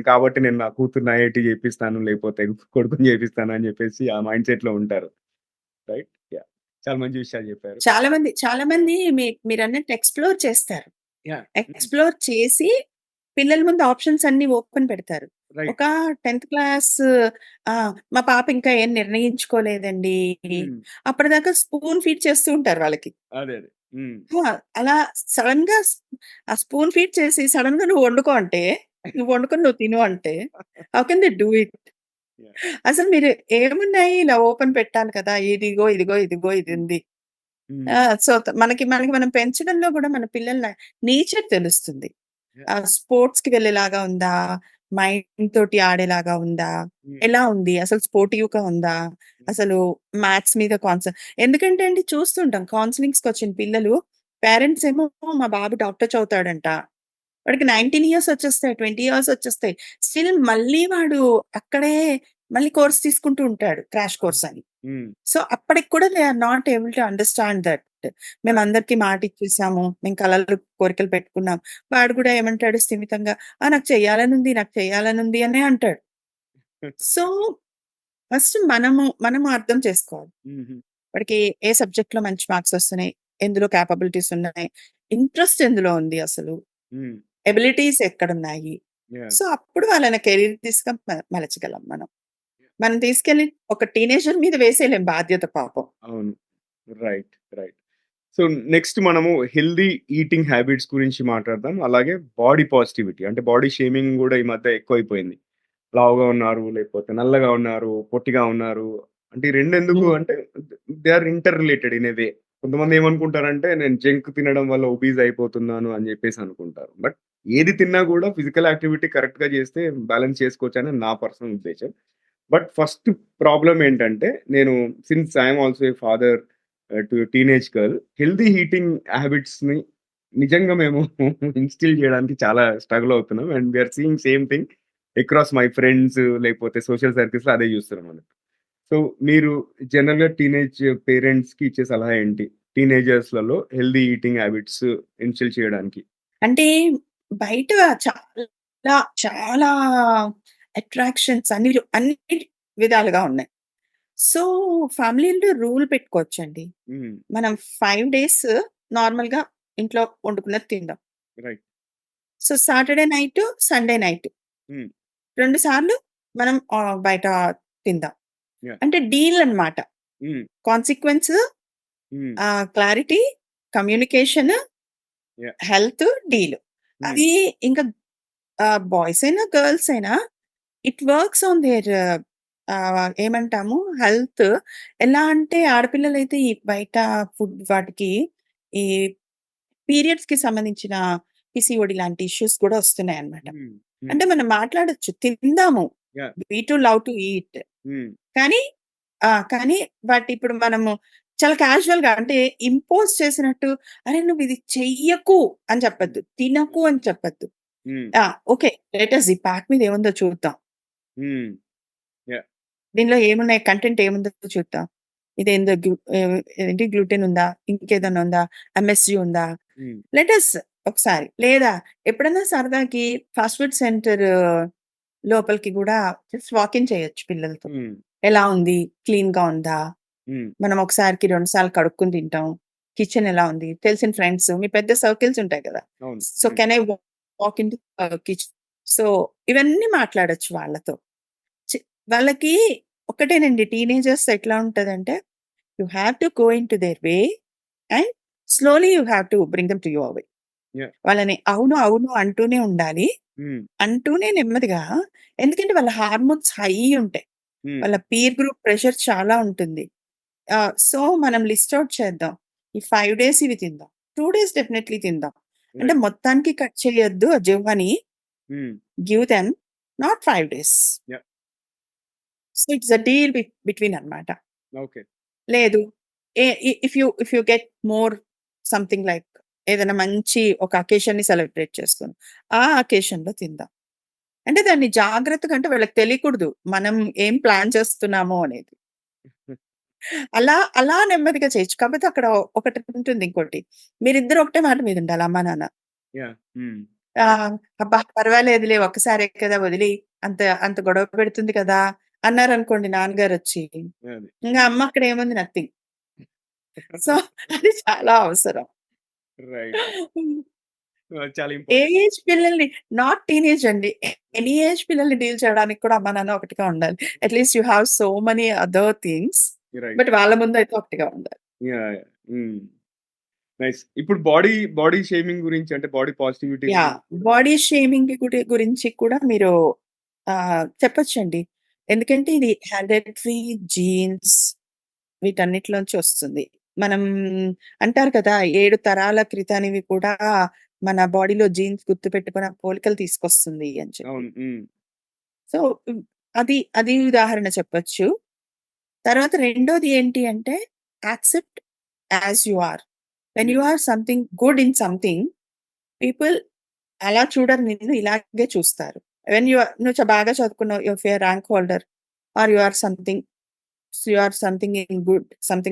S1: కాబట్టి నా కూతుర్ని ఐఐటీ జేపిస్తాను. లేకపోతే కొడుకుని జేపిస్తాను అని జెప్పేసి ఆ మైండ్ సెట్‌లో ఉంటారు. రైట్? యాహ్! చాలా మంచి విషయాలు జెప్పారు.
S2: చాలా మంది మీరన్నట్టు ఎక్స్‌ప్లోర్ చేస్తారు.
S1: యాహ్! హ్మ్.
S2: ఎక్స్‌ప్లోర్ చేసి పిల్లల ముందు ఆప్షన్స్ అన్నీ ఓపెన్ పెడతారు.
S1: రైట్.
S2: ఒక 10థ్ క్లాస్ మా పాప ఇంకా ఏం నిర్ణయించుకోలేదండి.
S1: హ్మ్.
S2: అప్పటిదాకా స్పూన్ ఫీడ్ చేస్తూ ఉంటారు వాళ్ళకి.
S1: అదే. హ్మ్.
S2: అలా సడెన్‌గా ఆ స్పూన్ ఫీడ్ చేసి సడెన్‌గా నువ్వు వండుకో అంటే, నువ్వు వండుకొని నువ్వు తిను అంటే, how can they do it?
S1: Yeah!
S2: అసలు మీరు ఏమున్నాయి ఇలా ఓపెన్ పెట్టాలి కదా! ఇదిగో, ఇదిగో, ఇదిగో
S1: హ్మ్.
S2: ఇదుంది.
S1: హ్మ్.
S2: సో, మనకి మనం పెంచడంలో గూడా మన పిల్లల నేచర్ తెలుస్తుంది.
S1: యాహ్!
S2: స్పోర్ట్స్‌కి వెళ్ళేలాగా ఉందా? మైండ్ తోటి ఆడేలాగా ఉందా?
S1: హ్మ్.
S2: ఎలా ఉంది? అసలు స్పోర్టివ్‌గా ఉందా?
S1: హ్మ్.
S2: అసలు మ్యాథ్స్ మీద ఎందుకంటే అండి చూస్తుంటాం కౌన్సెలింగ్స్‌కొచ్చిన పిల్లలు పేరెంట్స్ ఏమో మా బాబు డాక్టర్ చదువుతాడంట. వాడికి 19 ఇయర్స్ వచ్చేస్తాయి. 20 ఇయర్స్ వచ్చేస్తాయి. స్టిల్ మళ్ళీ వాడు అక్కడే మళ్ళీ కోర్స్ తీసుకుంటూ ఉంటాడు. క్రాష్
S1: అవును.
S2: కోర్స్ అని.
S1: హ్మ్.
S2: సో, అప్పటికి కూడా they are not able to understand that. మేమందరికీ మాటిచ్చేసాము. మేము కలలు, కోరికలు పెట్టుకున్నాం. వాడు కూడా ఏమంటాడు స్థిమితంగా, నాకు చేయాలనుంది, నాకు చేయాలనుంది అనే అంటాడు. సో, ఫస్ట్ మనము అర్థం చేసుకోవాలి.
S1: హుహు.
S2: వాడికి ఏ సబ్జెక్ట్‌లో మంచి మార్క్స్ వస్తున్నాయి, ఎందులో కేపబిలిటీస్ ఉన్నాయి, ఇంట్రెస్ట్ ఎందులో ఉంది అసలు,
S1: హ్మ్.
S2: ఎబిలిటీస్ ఎక్కడున్నాయి.
S1: యాహ్!
S2: సో, అప్పుడు వాళ్ళని కెరీర్ దిశగా మలచగలం మనం. మనం తీసుకెళ్ళి ఒక టీనేజర్ మీద వేసేయలేం బాధ్యత పాపం.
S1: అవును. రైట్. రైట్. సో, నెక్స్ట్ మనము హెల్తీ ఈటింగ్ హ్యాబిట్స్ గురించి మాట్లాడదాం. అలాగే బాడీ పాజిటివిటీ అంటే బాడీ షేమింగ్ గూడా ఈ మధ్య ఎక్కువైపోయింది. లావుగా ఉన్నారు, లేకపోతే నల్లగా ఉన్నారు, పొట్టిగా ఉన్నారు. అంటే ఈ రెండెందుకు
S2: హ్మ్.
S1: అంటే they are interrelated in a way. కొంతమంది ఏమనుకుంటారంటే నేను జంక్ తినడం వల్ల ఒబీస్ అయిపోతున్నాను అని జెప్పేసి అనుకుంటారు. బట్ ఏది తిన్నా గూడా ఫిజికల్ యాక్టివిటీ కరెక్ట్‌గా జేస్తే బ్యాలెన్స్ చేసుకోవచ్చని నా పర్సనల్ ఉద్దేశ్యం. బట్ ఫస్ట్ ప్రాబ్లమ్ ఏంటంటే నేను since I am also a father to teenage girl healthy eating హ్యాబిట్స్‌ని నిజంగా మేము ఇన్‌స్టిల్ చేయడానికి చాలా స్ట్రగుల్ అవుతున్నాం. And we are seeing same thing across my friends లేకపోతే సోషల్ సర్కిల్స్‌లో అదే చూస్తున్నాం మనం. సో, మీరు జనరల్‌గా టీనేజ్ పేరెంట్స్‌కి ఇచ్చే సలహా ఏంటి? టీనేజర్స్‌లలో హెల్తీ ఈటింగ్ హ్యాబిట్స్ ఇన్‌స్టిల్ చేయడానికి?
S2: అంటే బయట చాలా, చాలా అట్రాక్షన్స్ అన్ని విధాలుగా ఉన్నాయి. సో, ఫ్యామిలీలో రూల్ పెట్టుకోవచ్చండి.
S1: హ్మ్.
S2: మనం 5 డేస్ నార్మల్‌గా ఇంట్లో వండుకున్నది తిందాం.
S1: Right.
S2: So, Saturday night, Sunday night
S1: హ్మ్.
S2: 2 సార్లు మనం బయట తిందాం.
S1: యాహ్!
S2: అంటే డీల్ అన్నమాట.
S1: హ్మ్.
S2: కాన్సీక్వెన్స్,
S1: హ్మ్.
S2: Clarity, communication,
S1: yeah!
S2: Health, deal.
S1: హ్మ్.
S2: అది ఇంకా బాయ్స్ అయినా, గర్ల్స్ అయినా ఇట్ వర్క్స్ ఆన్ దేర్ ఏమంటాము హెల్త్. ఎలా అంటే ఆడపిల్లలైతే ఈ బయట ఫుడ్ వాటికి ఈ పీరియడ్స్‌కి సంబంధించిన పీసీఓడీ లాంటి ఇష్యూస్ కూడా వస్తున్నాయన్నమాట.
S1: హ్మ్. హ్మ్.
S2: అంటే మనం మాట్లాడొచ్చు. తిందాము.
S1: Yeah!
S2: We to love to eat.
S1: Hmm.
S2: కానీ కానీ ఇప్పుడు మనము చాలా క్యాజువల్‌గా అంటే ఇంపోజ్ చేసినట్టు "అరే! నువ్వు ఇది చెయ్యకు" అని
S1: హ్మ్.
S2: చెప్పొద్దు. తినకు అని చెప్పొద్దు.
S1: హ్మ్.
S2: ఓకే. లెట్ అస్ ఈ ప్యాక్ మీద ఏముందో చూద్దాం.
S1: హ్మ్. యాహ్!
S2: దీనిలో ఏమున్నాయి కంటెంట్ ఏముందో చూద్దాం. ఇదేందో ఏంటి గ్లూటెన్ ఉందా? ఇంకేదన్నా ఉందా? ఎంఎస్‌జీ ఉందా?
S1: హ్మ్.
S2: లెట్ అస్ ఒకసారి. లేదా ఎప్పుడన్నా సరదాకి ఫాస్ట్ ఫుడ్ సెంటర్ లోపలికి గూడా జస్ట్ వాక్ ఇన్ చేయొచ్చు పిల్లలతో.
S1: హ్మ్.
S2: ఎలా ఉంది? క్లీన్‌గా ఉందా?
S1: హ్మ్.
S2: మనం ఒకసారికి 2 సార్లు కడుక్కొని తింటాం. కిచెన్ ఎలా ఉంది? తెలిసిన ఫ్రెండ్స్ మీ పెద్ద సర్కిల్స్ ఉంటాయి కదా!
S1: అవును.
S2: సో,
S1: హ్మ్.
S2: Can I walk into kitchen. So, ఇవన్నీ మాట్లాడొచ్చు వాళ్ళతో. చి వాళ్ళకి ఒకటేనండి టీనేజర్స్ ఎట్లా ఉంటదంటే, you have to go into there way and slowly you have to bring them to your way.
S1: Yeah!
S2: వాళ్ళని అవును, అవును అంటూనే ఉండాలి.
S1: హ్మ్.
S2: అంటూనే నెమ్మదిగా ఎందుకంటే వాళ్ళ హార్మోన్స్ హై ఉంటాయి.
S1: హ్మ్.
S2: వాళ్ళ పీర్ గ్రూప్ ప్రెషర్ చాలా ఉంటుంది. సో, మనం లిస్ట్ ఔట్ చేద్దాం. ఈ 5 డేస్ ఇవి తిందాం. 2 డేస్ డెఫినైట్‌లీ తిందాం. అంటే
S1: రైట్.
S2: మొత్తానికి కట్ చేయొద్దు ఆ జిహ్వని.
S1: Hmm.
S2: Give them not 5 days.
S1: Yeah!
S2: So, it's a deal between అన్నమాట.
S1: ఓకే.
S2: లేదు ఏ if you get more something like ఏదైనా మంచి ఒక అకేషన్‌ని సెలబ్రేట్ చేసుకొని, ఆ అకేషన్‌లో తిందాం. అంటే దాన్ని జాగ్రత్తగా అంటే వాళ్ళకి తెలియకూడదు. మనం ఏం ప్లాన్ చేస్తున్నాము అనేది. అలా నెమ్మదిగా చేయొచ్చు. కాకపోతే అక్కడ ఒకటి ఉంటుంది ఇంకోటి. మీరిద్దరు ఒకటే మాట మీద ఉండాలి అమ్మా, నాన్న.
S1: యాహ్! హ్మ్.
S2: అబ్బా! పర్వాలేదులే ఒక్కసారే కదా వదిలేయి. అంత అంత గొడవ పెడుతుంది కదా! అన్నారనుకోండి నాన్నగారొచ్చి.
S1: అది.
S2: ఇంగ అమ్మ అక్కడ ఏముంది నథింగ్. సో, అది చాలా అవసరం.
S1: రైట్. చాలా
S2: ఏ
S1: ఇంపార్టెంట్.
S2: ఏజ్ పిల్లల్ని నాట్ టీనేజ్ అండి. ఎనీ ఏజ్ పిల్లల్ని డీల్ చేయడానికి కూడా అమ్మా, నాన్న ఒకటిగా ఉండాలి. At least you have so many other things.
S1: Right.
S2: But వాళ్ళ ముందయితే ఒకటిగా ఉండాలి.
S1: యాహ్! యాహ్! హ్మ్. నైస్. ఇప్పుడు బాడీ షేమింగ్ గురించి అంటే బాడీ పాజిటివిటీ
S2: యాహ్!
S1: గురించి కూడా
S2: బాడీ షేమింగ్ గురించి కూడా మీరు చెప్పొచ్చండి. ఎందుకంటే ఇది హెరిడిటరీ జీన్స్ వీటన్నిటిలోంచి వస్తుంది. మనం అంటారు కదా! 7 తరాల క్రితానివి కూడా మన బాడీలో జీన్స్ గుర్తుపెట్టుకొని ఆ పోలికలు తీసుకొస్తుంది అని చెప్పి.
S1: అవును. హ్మ్.
S2: సో, అది ఉదాహరణ చెప్పొచ్చు. తర్వాత రెండోది ఏంటి అంటే accept as you are. When you
S1: hmm.
S2: Or something good in something people అలా చూడరు నిన్ను ఇలాగే చూస్తారు. వెన్ యూ ఆర్ నువ్వు బాగా చదువుకున్నావు. You are a rank holder or you are something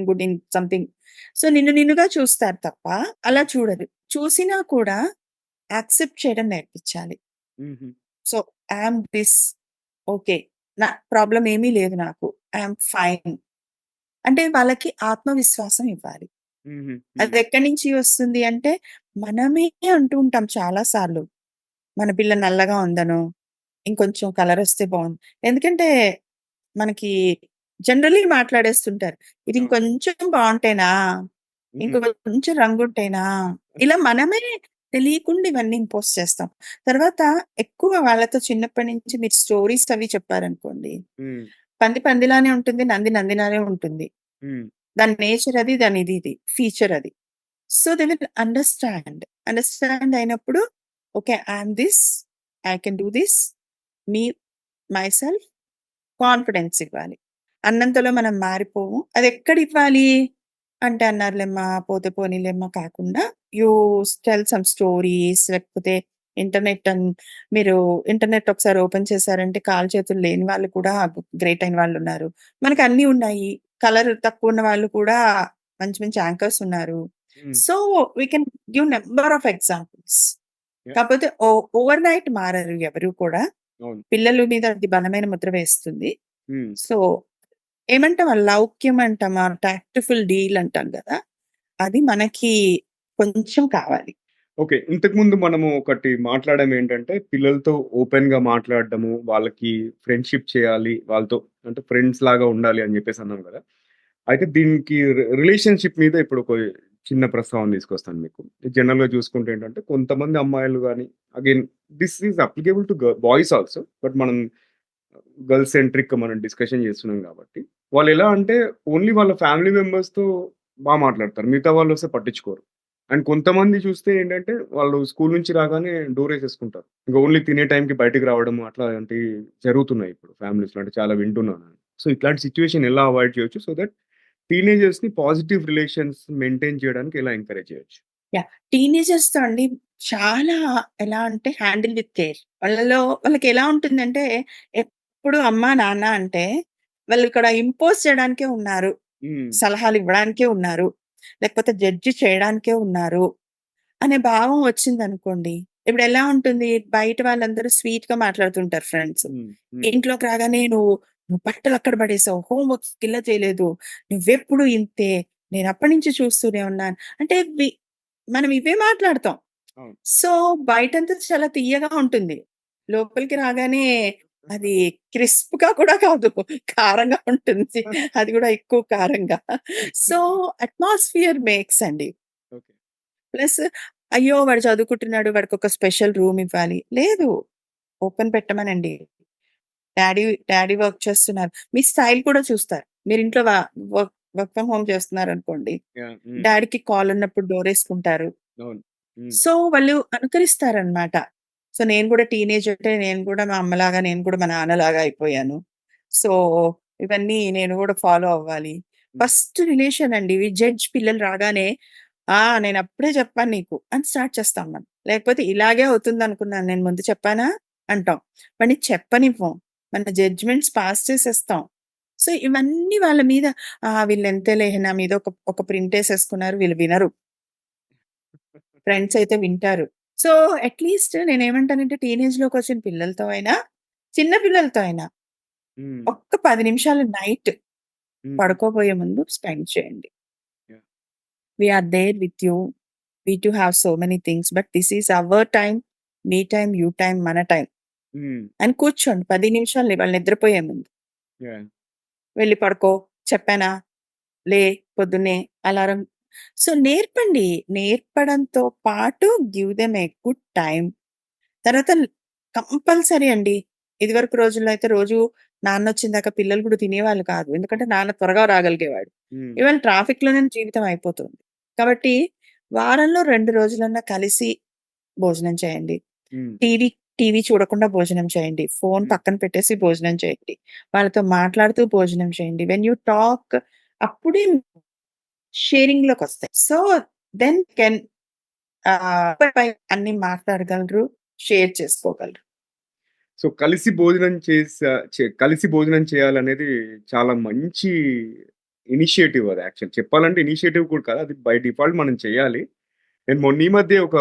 S2: good in something. So, నిన్ను నిన్నుగా చూస్తారు తప్ప అలా చూడరు. చూసినా కూడా యాక్సెప్ట్ చేయడం నేర్పించాలి.
S1: హుహు.
S2: So, I am this. Okay. Problem ఏమీ లేదు నాకు. I am fine. అంటే వాళ్ళకి ఆత్మవిశ్వాసం ఇవ్వాలి.
S1: హుహు. హ్మ్.
S2: అదెక్కడి నుంచి వస్తుంది అంటే, మనమే అంటూ ఉంటాం చాలా సార్లు. మన పిల్ల నల్లగా ఉందనో, ఇంకొంచెం కలరొస్తే బావుండు. ఎందుకంటే, మనకి జనరల్లీ మాట్లాడేస్తుంటారు. ఇది
S1: అవును.
S2: ఇంకొంచెం బావుంటేనా,
S1: హుహు.
S2: ఇంకొంచెం రంగుంటేనా, ఇలా మనమే తెలియకుండా ఇవన్నీ ఇంపోజ్ చేస్తాం. తర్వాత ఎక్కువ వాళ్ళతో చిన్నప్పటి నుంచి మీరు స్టోరీస్ అవి చెప్పారనుకోండి,
S1: హ్మ్.
S2: పంది పందిలానే ఉంటుంది, నంది నందిలానే ఉంటుంది.
S1: హ్మ్.
S2: దాని నేచర్ అది, దాని ఇది. ఫీచర్ అది. So, they will understand. Understand అయినప్పుడు okay. I am this. I can do this. మీ మైసెల్ఫ్ కాన్ఫిడెన్స్ ఇవ్వాలి. అన్నంతలో మనం మారిపోము. అదెక్కడివ్వాలి అంటే అన్నారులేమ్మా, పోతే పోనీలేమ్మా కాకుండా యూ టెల్ సమ్ స్టోరీస్ లేకపోతే ఇంటర్నెట్ మీరు ఇంటర్నెట్ ఒకసారి ఓపెన్ చేశారంటే కాళ్ళు చేతులు లేని వాళ్ళు కూడా గ్రేట్ అయిన వాళ్ళున్నారు. మనకన్నీ ఉన్నాయి. కలర్ తక్కువున్న వాళ్ళు కూడా మంచి మంచి యాంకర్స్ ఉన్నారు.
S1: Hmm.
S2: So, we can give number of examples.
S1: Yeah!
S2: కాపోతే ఓవర్‌నైట్ మారరు ఎవరు కూడా.
S1: అవును.
S2: పిల్లల మీద అది బలమైన ముద్ర వేస్తుంది.
S1: హ్మ్.
S2: సో, ఏమంటాం లౌక్యం అంటామా, టాక్ట్‌ఫుల్ డీల్ అంటాం గదా! అది మనకి కొంచెం కావాలి.
S1: ఓకే. ఇంతకుముందు మనము ఒకటి మాట్లాడామేంటంటే, పిల్లలతో ఓపెన్‌గా మాట్లాడడము, వాళ్ళకి ఫ్రెండ్‌షిప్ చేయాలి. వాళ్ళతో అంటే ఫ్రెండ్స్ లాగా ఉండాలి అని జెప్పేసి అన్నాం గదా! అయితే దీనికి రిలేషన్‌షిప్ మీద ఇప్పుడు ఒక చిన్న ప్రస్తావన తీసుకొస్తాను మీకు. జనరల్‌గా చూసుకుంటే ఏంటంటే, కొంతమంది అమ్మాయిలు గాని again this is applicable to boys also. But మనం గర్ల్ సెంట్రిక్ మనం డిస్కషన్ చేస్తున్నాం గాబట్టి, వాళ్ళెలా అంటే ఓన్లీ వాళ్ళ ఫ్యామిలీ మెంబర్స్‌తో మాట్లాడతారు. మిగతా వాళ్ళొస్తే పట్టించుకోరు. అండ్ కొంతమంది చూస్తే ఏంటంటే, వాళ్ళు స్కూలు నుంచి రాగానే డోరేసేసుకుంటారు. ఇంక ఓన్లీ తినే టైంకి బయటికి రావడము అట్లాంటివి జరుగుతున్నాయి ఇప్పుడు ఫ్యామిలీస్‌లో. అంటే చాలా వింటున్నాను నేను. సో, ఇట్లాంటి సిట్యుయేషన్ ఎలా అవాయిడ్ చేయొచ్చు? సో దట్ టీనేజర్స్‌ని పాజిటివ్ రిలేషన్స్ మెయింటైన్ చేయడానికి ఎలా ఎంకరేజ్ చేయొచ్చు?
S2: యాహ్! టీనేజర్స్‌తో అండి చాలా ఎలా అంటే హ్యాండిల్ విత్ కేర్. వాళ్ళకెలా ఉంటుందంటే ఎప్పుడు అమ్మ, నాన్న అంటే వాళ్ళిక్కడ ఇంపోజ్ చేయడానికే ఉన్నారు.
S1: హ్మ్.
S2: సలహాలివ్వడానికే ఉన్నారు. లేకపోతే జడ్జి చేయడానికే ఉన్నారు. అనే భావం వచ్చిందనుకోండి. ఇప్పుడెలా ఉంటుంది బయట వాళ్ళందరూ స్వీట్‌గా మాట్లాడుతుంటారు ఫ్రెండ్స్.
S1: హ్మ్. హ్మ్.
S2: ఇంట్లోకి రాగానే నువ్వు బట్టలక్కడ పడేసావు. హోమ్ వర్క్స్ స్కిల్ చేయలేదు. నువ్వెప్పుడు ఇంతే. నేనప్పటి నుంచి చూస్తూనే ఉన్నాను. అంటే మనం ఇవే మాట్లాడతాం.
S1: అవును.
S2: సో, బయటంతా చాలా తియ్యగా ఉంటుంది. లోపలికి రాగానే అది క్రిస్ప్‌గా కూడా కాదు. కారంగా ఉంటుంది. అది గూడా ఎక్కువ కారంగా. సో, అట్మాస్ఫియర్ మేక్స్ అండి.
S1: ఓకే.
S2: ప్లస్ అయ్యో! వాడు చదువుకుంటున్నాడు. వాడికొక స్పెషల్ రూమ్ ఇవ్వాలి. లేదు. ఓపెన్ పెట్టమనండి. డ్యాడీ డ్యాడీ వర్క్ చేస్తున్నారు. మీ స్టైల్ కూడా చూస్తారు. మీరింట్లో వర్క్ వర్క్ ఫ్రమ్ హోమ్ చేస్తున్నారనుకోండి.
S1: యాహ్! హ్మ్.
S2: డ్యాడీకి కాల్ ఉన్నప్పుడు డోరేసుకుంటారు.
S1: అవును. హ్మ్.
S2: సో, వాళ్ళు అనుకరిస్తారనమాట. సో, నేను కూడా టీనేజ్ అంటే నేను కూడా మా అమ్మలాగా, నేను కూడా మా నాన్నలాగా అయిపోయాను. సో, ఇవన్నీ నేను కూడా ఫాలో అవ్వాలి.
S1: హ్మ్.
S2: ఫస్ట్ రిలేషన్ అండి. జడ్జ్ పిల్లలు రాగానే, "ఆ! నేనప్పుడే చెప్పాను నీకు" అని స్టార్ట్ చేస్తాం మనం. లేకపోతే "ఇలాగే అవుతుందనుకున్నాను. నేను ముందు చెప్పానా?" అంటాం. వాడిని చెప్పనివ్వం. మన జడ్జ్‌మెంట్స్ పాస్ చేసేస్తాం. సో, ఇవన్నీ వాళ్ళ మీద వీళ్ళెంతేలే నా మీద ఒక ఒక ప్రింటేసేసుకున్నారు. వీళ్ళు వినరు. ఫ్రెండ్స్ అయితే వింటారు. సో, అట్‌లీస్ట్ నేనేమంటానంటే టీనేజ్‌లోకొచ్చిన పిల్లలతో అయినా, చిన్న పిల్లలతో అయినా
S1: హ్మ్.
S2: ఒక్క 10 నిమిషాలు నైట్
S1: హుహు.
S2: పడుకోబోయే ముందు స్పెండ్ చేయండి.
S1: Yeah!
S2: We are there with you. We too have so many things. But this is our time. మీ టైమ్, యూ టైమ్, మన టైమ్
S1: హ్మ్.
S2: అని కూర్చోండి 10 నిమిషాలు వాళ్ళు నిద్రపోయే ముందు.
S1: యాహ్!
S2: వెళ్లి పడుకో, చెప్పానా? లే పొద్దున్నే అలారం సో, నేర్పండి. నేర్పడంతో పాటు give them a good time. తర్వాత కంపల్సరీ అండి. ఇదివరకు రోజుల్లో అయితే రోజు నాన్నొచ్చిందాకా పిల్లలు కూడా తినేవాళ్ళు కాదు. ఎందుకంటే నాన్న త్వరగా రాగలిగేవాడు.
S1: హ్మ్.
S2: ఇవాళ ట్రాఫిక్‌లోనే జీవితం అయిపోతుంది. కాబట్టి వారంలో 2 రోజులన్నా కలిసి భోజనం చేయండి.
S1: హ్మ్.
S2: టీవీ టీవీ చూడకుండా భోజనం చేయండి. ఫోను
S1: హ్మ్.
S2: పక్కన పెట్టేసి భోజనం చేయండి. వాళ్ళతో మాట్లాడుతూ భోజనం చేయండి. వెన్ యూ టాక్ అప్పుడే షేరింగ్‌లోకొస్తాయి. సో, దెన్ కెన్ పై అన్నీ మాట్లాడగలరు. షేర్ చేసుకోగలరు.
S1: సో, కలిసి భోజనం చేయాలనేది చాలా మంచి ఇనిషియేటివ్ అది యాక్చువల్ చెప్పాలంటే ఇనిషియేటివ్ కూడా కాదు. అది బై డిఫాల్ట్ మనం చేయాలి. నేను మొన్న ఈ మధ్య ఒక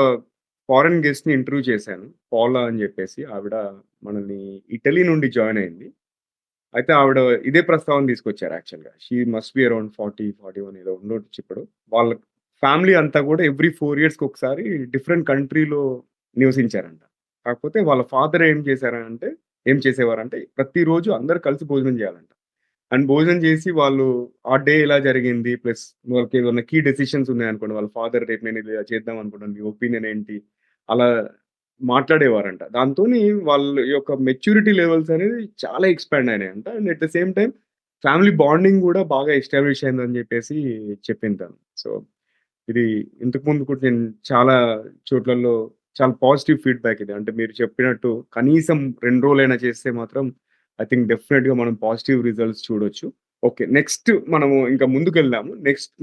S1: ఫారెన్ గెస్ట్‌ని ఇంటర్వ్యూ చేశాను. పాలా అని జెప్పేసి. ఆవిడ మనల్ని ఇటలీ నుండి జాయిన్ అయింది. అయితే ఆవిడ ఇదే ప్రస్తావన తీసుకొచ్చారు యాక్చువల్‌గా. షీ మస్ట్ బి అరౌండ్ 40, 41 ఏదో ఉండొచ్చు ఇప్పుడు. వాళ్ళ ఫ్యామిలీ అంతా గూడా ఎవ్రీ 4 ఇయర్స్‌కొకసారి డిఫరెంట్ కంట్రీలో నివసించారంట. కాకపోతే వాళ్ళ ఫాదర్ ఏం చేసేవారంటే ప్రతిరోజు అందరూ కలిసి భోజనం జేయాలంట. అండ్ భోజనం జేసి వాళ్ళు ఆ డే ఎలా జరిగింది? ప్లస్ వాళ్ళకేదన్నా కీ డెసిషన్స్ ఉన్నాయనుకోండి. వాళ్ళ ఫాదర్ రేపు నేను ఇలా చేద్దాం అనుకుంటున్నాను. నీ ఒపీనియన్ ఏంటి? అలా మాట్లాడేవారంట. దాంతోని వాళ్ళ యొక్క మెచ్యూరిటీ లెవెల్స్ అనేది చాలా ఎక్స్‌పాండ్ అయినాయంట. And at the same time family bonding గూడా బాగా ఎస్టాబ్లిష్ అయిందని జెప్పేసి చెప్పింది తను. సో, ఇది ఇంతకు ముందు కూడా నేను చాలా చోట్లలో చాలా పాజిటివ్ ఫీడ్‌బ్యాక్ ఇది. అంటే మీరు చెప్పినట్టు కనీసం 2 రోజులైనా చేస్తే మాత్రం ఐ థింక్ డెఫినెట్‌గా మనం పాజిటివ్ రిజల్ట్స్ చూడొచ్చు. ఓకే. నెక్స్ట్ మనము ఇంకా ముందుకెళ్దాము. నెక్స్ట్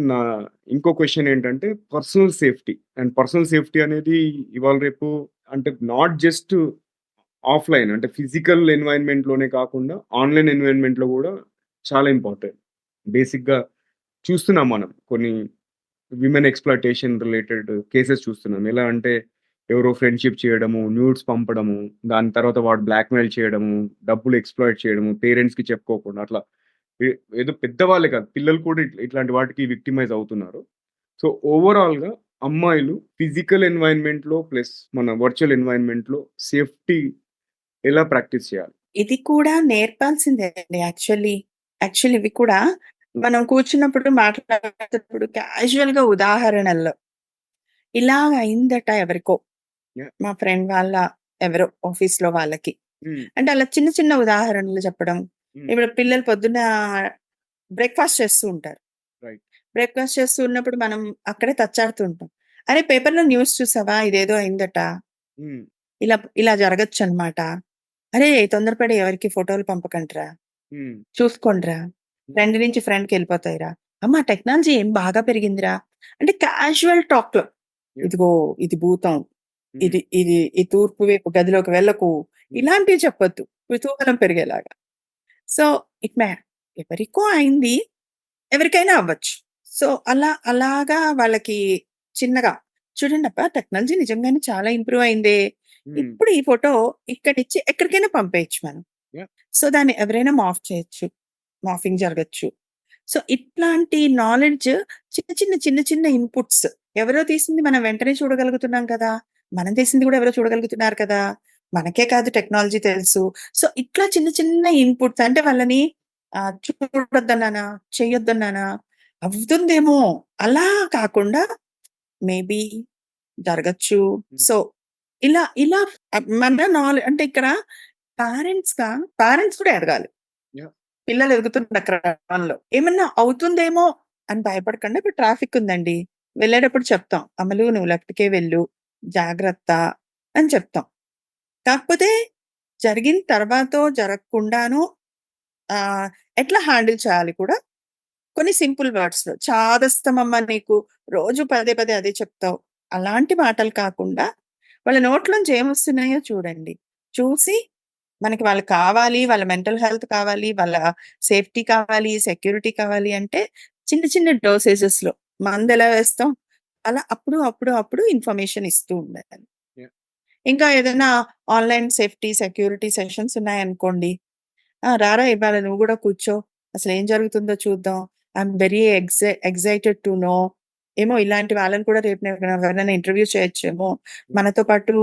S1: ఇంకో క్వెషన్ ఏంటంటే personal safety. And personal safety అనేది ఇవాళ రేపు అంటే నాట్ జస్ట్ ఆఫ్‌లైన్ అంటే ఫిజికల్ ఎన్వైర్న్‌మెంట్‌లోనే కాకుండా ఆన్‌లైన్ ఎన్వైర్న్‌మెంట్‌లో గూడా చాలా ఇంపార్టెంట్. బేసిక్‌గా చూస్తున్నాం మనం. కొన్ని విమెన్ ఎక్స్‌ప్లాయిటేషన్ రిలేటెడ్ కేసెస్ చూస్తున్నాం. ఎలా అంటే ఎవరో ఫ్రెండ్‌షిప్ చేయడము, న్యూడ్స్ పంపడము, దాని తర్వాత వాడు బ్లాక్‌మెయిల్ చేయడము, డబ్బులు ఎక్స్‌ప్లాయిట్ చేయడము, పేరెంట్స్‌కి చెప్పుకోకుండా అట్లా ఎ ఏదో పెద్దవాళ్ళే కాదు. పిల్లలు కూడా ఇట్లాంటి వాటికి విక్టిమైజ్ అవుతున్నారు. సో, ఓవరాల్‌గా అమ్మాయిలు ఫిజికల్ ఎన్వైర్న్‌మెంట్‌లో ప్లస్ మన వర్చువల్ ఎన్వైర్న్‌మెంట్‌లో సేఫ్టీ ఎలా ప్రాక్టీస్ చేయాలి?
S2: ఇది కూడా నేర్పాల్సిందే అండి యాక్చువల్లీ. యాక్చువల్లీ ఇవి కూడా మనం కూర్చున్నప్పుడు మాట్లాడుతున్నప్పుడు క్యాజువల్‌గా ఉదాహరణల్లో ఇలాగ అయిందట ఎవరికో.
S1: యాహ్!
S2: మా ఫ్రెండ్ వాళ్ళ ఎవరో ఆఫీస్‌లో వాళ్ళకి.
S1: హ్మ్.
S2: అంటే అలా చిన్న చిన్న ఉదాహరణలు చెప్పడం.
S1: హ్మ్.
S2: ఇప్పుడు పిల్లలు పొద్దున్న బ్రేక్‌ఫాస్ట్ చేస్తూ ఉంటారు.
S1: రైట్.
S2: బ్రేక్‌ఫాస్ట్ చేస్తూ ఉన్నప్పుడు మనం అక్కడే తచ్చాడుతూ ఉంటాం. "అరే! పేపర్‌లో న్యూస్ చూసావా? ఇదేదో అయిందట.
S1: హ్మ్.
S2: ఇలా ఇలా జరగొచ్చనమాట. అరేయ్! తొందరపడి ఎవరికీ ఫోటోలు పంపకండిరా.
S1: హ్మ్.
S2: చూసుకోండిరా.
S1: హ్మ్.
S2: ఫ్రెండ్ నుంచి ఫ్రెండ్‌కెళ్ళిపోతాయిరా. అమ్మ టెక్నాలజీ ఏం బాగా పెరిగిందిరా." అంటే క్యాజువల్ టాక్‌లో.
S1: యాహ్!
S2: ఇదిగో ఇది భూతం.
S1: హ్మ్.
S2: ఇది ఇది ఈ తూర్పు వైపు గదిలోకి వెళ్ళకు.
S1: హ్మ్.
S2: ఇలాంటివి చెప్పొద్దు. కుతూహలం పెరిగేలాగా. సో, ఇట్ మ్యా ఎవరికో అయింది. ఎవరికైనా అవ్వచ్చు. సో, అలాగా వాళ్ళకి చిన్నగా చూడండబ్బా! టెక్నాలజీ నిజంగానే చాలా ఇంప్రూవ్ అయిందే.
S1: హ్మ్.
S2: ఇప్పుడు ఈ ఫోటో ఇక్కడిచ్చి ఎక్కడికైనా పంపేయొచ్చు మనం.
S1: యాహ్!
S2: సో, దాన్ని ఎవరైనా మాఫ్ చేయొచ్చు. మాఫింగ్ జరగొచ్చు. సో, ఇట్లాంటి నాలెడ్జ్ చిన్న చిన్న ఇన్‌పుట్స్ ఎవరో తీసింది మనం వెంటనే చూడగలుగుతున్నాం కదా! మనం చేసింది కూడా ఎవరో చూడగలుగుతున్నారు కదా! మనకే కాదు టెక్నాలజీ తెలుసు. సో, ఇట్లా చిన్న చిన్న ఇన్‌పుట్స్ అంటే వాళ్ళని చూడొద్దన్నానా? చెయ్యొద్దన్నానా? అవుతుందేమో అలా కాకుండా మేబీ జరగచ్చు.
S1: హ్మ్.
S2: సో, ఇలా ఇలా మన అంటే ఇక్కడ పేరెంట్స్‌గా పేరెంట్స్ కూడా ఎదగాలి.
S1: యాహ్!
S2: పిల్లలు ఎదుగుతున్న క్రమంలో. ఏమన్నా అవుతుందేమో అని భయపడకండి. ఇప్పుడు ట్రాఫిక్ ఉందండి. వెళ్ళేటప్పుడు చెప్తాం. "అమలు నువ్వు లెఫ్ట్‌కే వెళ్ళు. జాగ్రత్త" అని చెప్తాం. కాకపోతే జరిగిన తర్వాతో, జరగకుండానో ఎట్లా హ్యాండిల్ చేయాలి కూడా కొన్ని సింపుల్ వర్డ్స్‌లో. "చాదస్తమమ్మ నీకు. రోజు పదే పదే అదే చెప్తావు." అలాంటి మాటలు కాకుండా వాళ్ళ నోట్లోంచి ఏమొస్తున్నాయో చూడండి. చూసి మనకి వాళ్ళు కావాలి, వాళ్ళ మెంటల్ హెల్త్ కావాలి, వాళ్ళ సేఫ్టీ కావాలి, సెక్యూరిటీ కావాలి అంటే చిన్న చిన్న డోసేజెస్‌లో మందెలా వేస్తాం, అలా అప్పుడు ఇన్ఫర్మేషన్ ఇస్తూ ఉండాలి.
S1: యాహ్!
S2: ఇంకా ఏదైనా ఆన్‌లైన్ సేఫ్టీ, సెక్యూరిటీ సెషన్స్ ఉన్నాయనుకోండి. రారా ఇవాళ నువ్వు గూడా కూర్చో. అసలేం జరుగుతుందో చూద్దాం. I'm very excited to know. ఏమో ఇలాంటి వాళ్ళని కూడా రేపు ఎవరినైనా ఇంటర్వ్యూ చేయొచ్చేమో.
S1: హ్మ్.
S2: మనతో పాటు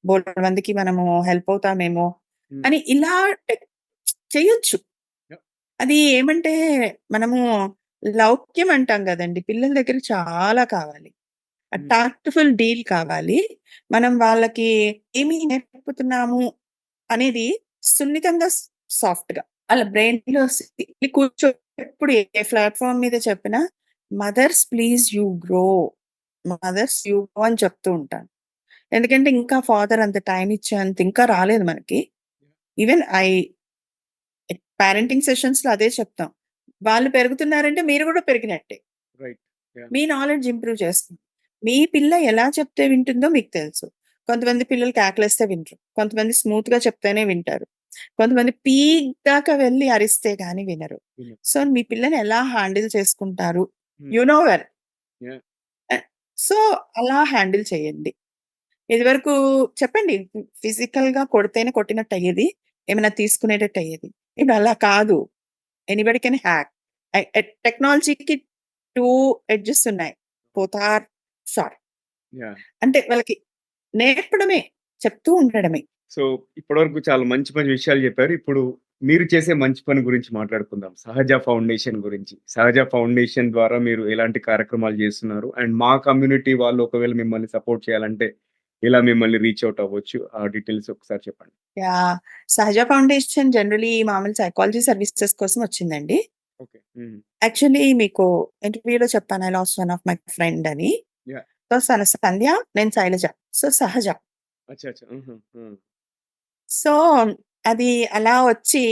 S2: బోలెడు మందికి మనము హెల్ప్ అవుతామేమో
S1: హ్మ్.
S2: అని ఇలా చెయ్యొచ్చు.
S1: యాహ్!
S2: అది ఏమంటే మనము లౌక్యం అంటాం గదండీ! పిల్లల దగ్గర చాలా కావాలి.
S1: హ్మ్.
S2: టాక్ట్‌ఫుల్ డీల్ కావాలి. మనం వాళ్ళకి ఏమి నేర్పుతున్నాము అనేది సున్నితంగా సాఫ్ట్‌గా ఆళ్ళ బ్రెయిన్‌లో కూర్చో ఎప్పుడు ఏ ప్లాట్‌ఫార్మ్ మీద చెప్పినా mothers please you grow. Mothers you grow అని చెప్తూ ఉంటాను. ఎందుకంటే ఇంకా ఫాదర్ అంత టైమ్ ఇచ్చేంత ఇంకా రాలేదు మనకి. ఈవెన్ పేరెంటింగ్ సెషన్స్‌లో అదే చెప్తాం. వాళ్ళు పెరుగుతున్నారంటే మీరు గూడా పెరిగినట్టే.
S1: రైట్. యాహ్!
S2: మీ నాలెడ్జ్ ఇంప్రూవ్ చేస్తుంది. మీ పిల్ల ఎలా చెప్తే వింటుందో మీకు తెలుసు. కొంతమంది పిల్లలు కేకలేస్తే వినరు. కొంతమంది స్మూత్‌గా చెప్తేనే వింటారు. కొంతమంది పీక్ దాకా వెళ్లి అరిస్తే గాని వినరు.
S1: విను.
S2: సో, మీ పిల్లని ఎలా హ్యాండిల్ చేసుకుంటారు?
S1: హ్మ్.
S2: You know well.
S1: యాహ్!
S2: ఆహ్, సో, అలా హ్యాండిల్ చేయండి. ఇదివరకు చెప్పండి. ఫిజికల్‌గా కొడితేనే కొట్టినట్టయ్యేది. ఏమైనా తీసుకునేటట్టయ్యేది. ఇప్పుడు అలా కాదు. Anybody can hack. టెక్నాలజీకి 2 ఎడ్జెస్ ఉన్నాయి. Both are sharp.
S1: యాహ్!
S2: అంటే వాళ్ళకి నేర్పడమే. చెప్తూ ఉండడమే.
S1: సో, ఇప్పటివరకు చాలా మంచి మంచి విషయాలు చెప్పారు. ఇప్పుడు మీరు చేసే మంచి పని గురించి మాట్లాడుకుందాం. సహజ ఫౌండేషన్ గురించి. సహజ ఫౌండేషన్ ద్వారా మీరు ఎలాంటి కార్యక్రమాలు చేస్తున్నారు? అండ్ మా కమ్యూనిటీ వాళ్ళు ఒకవేళ మిమ్మల్ని సపోర్ట్ చేయాలంటే ఎలా మిమ్మల్ని రీచ్ ఔట్ అవ్వచ్చు? ఆ డీటెయిల్స్ ఒకసారి చెప్పండి.
S2: యాహ్! సహజ ఫౌండేషన్ జనరల్లీ మామూలు సైకాలజీ సర్వీసెస్ కోసం వచ్చిందండి.
S1: ఓకే. హ్మ్.
S2: యాక్చువల్లీ మీకు ఇంటర్వ్యూలో చెప్పాను I lost one of my friend అని.
S1: యాహ్!
S2: సో, సంధ్య, నేను శైలజ. సో, సహజ.
S1: అచ్చా! అచ్చా! హుహు. హ్మ్.
S2: సో, అది అలా వచ్చి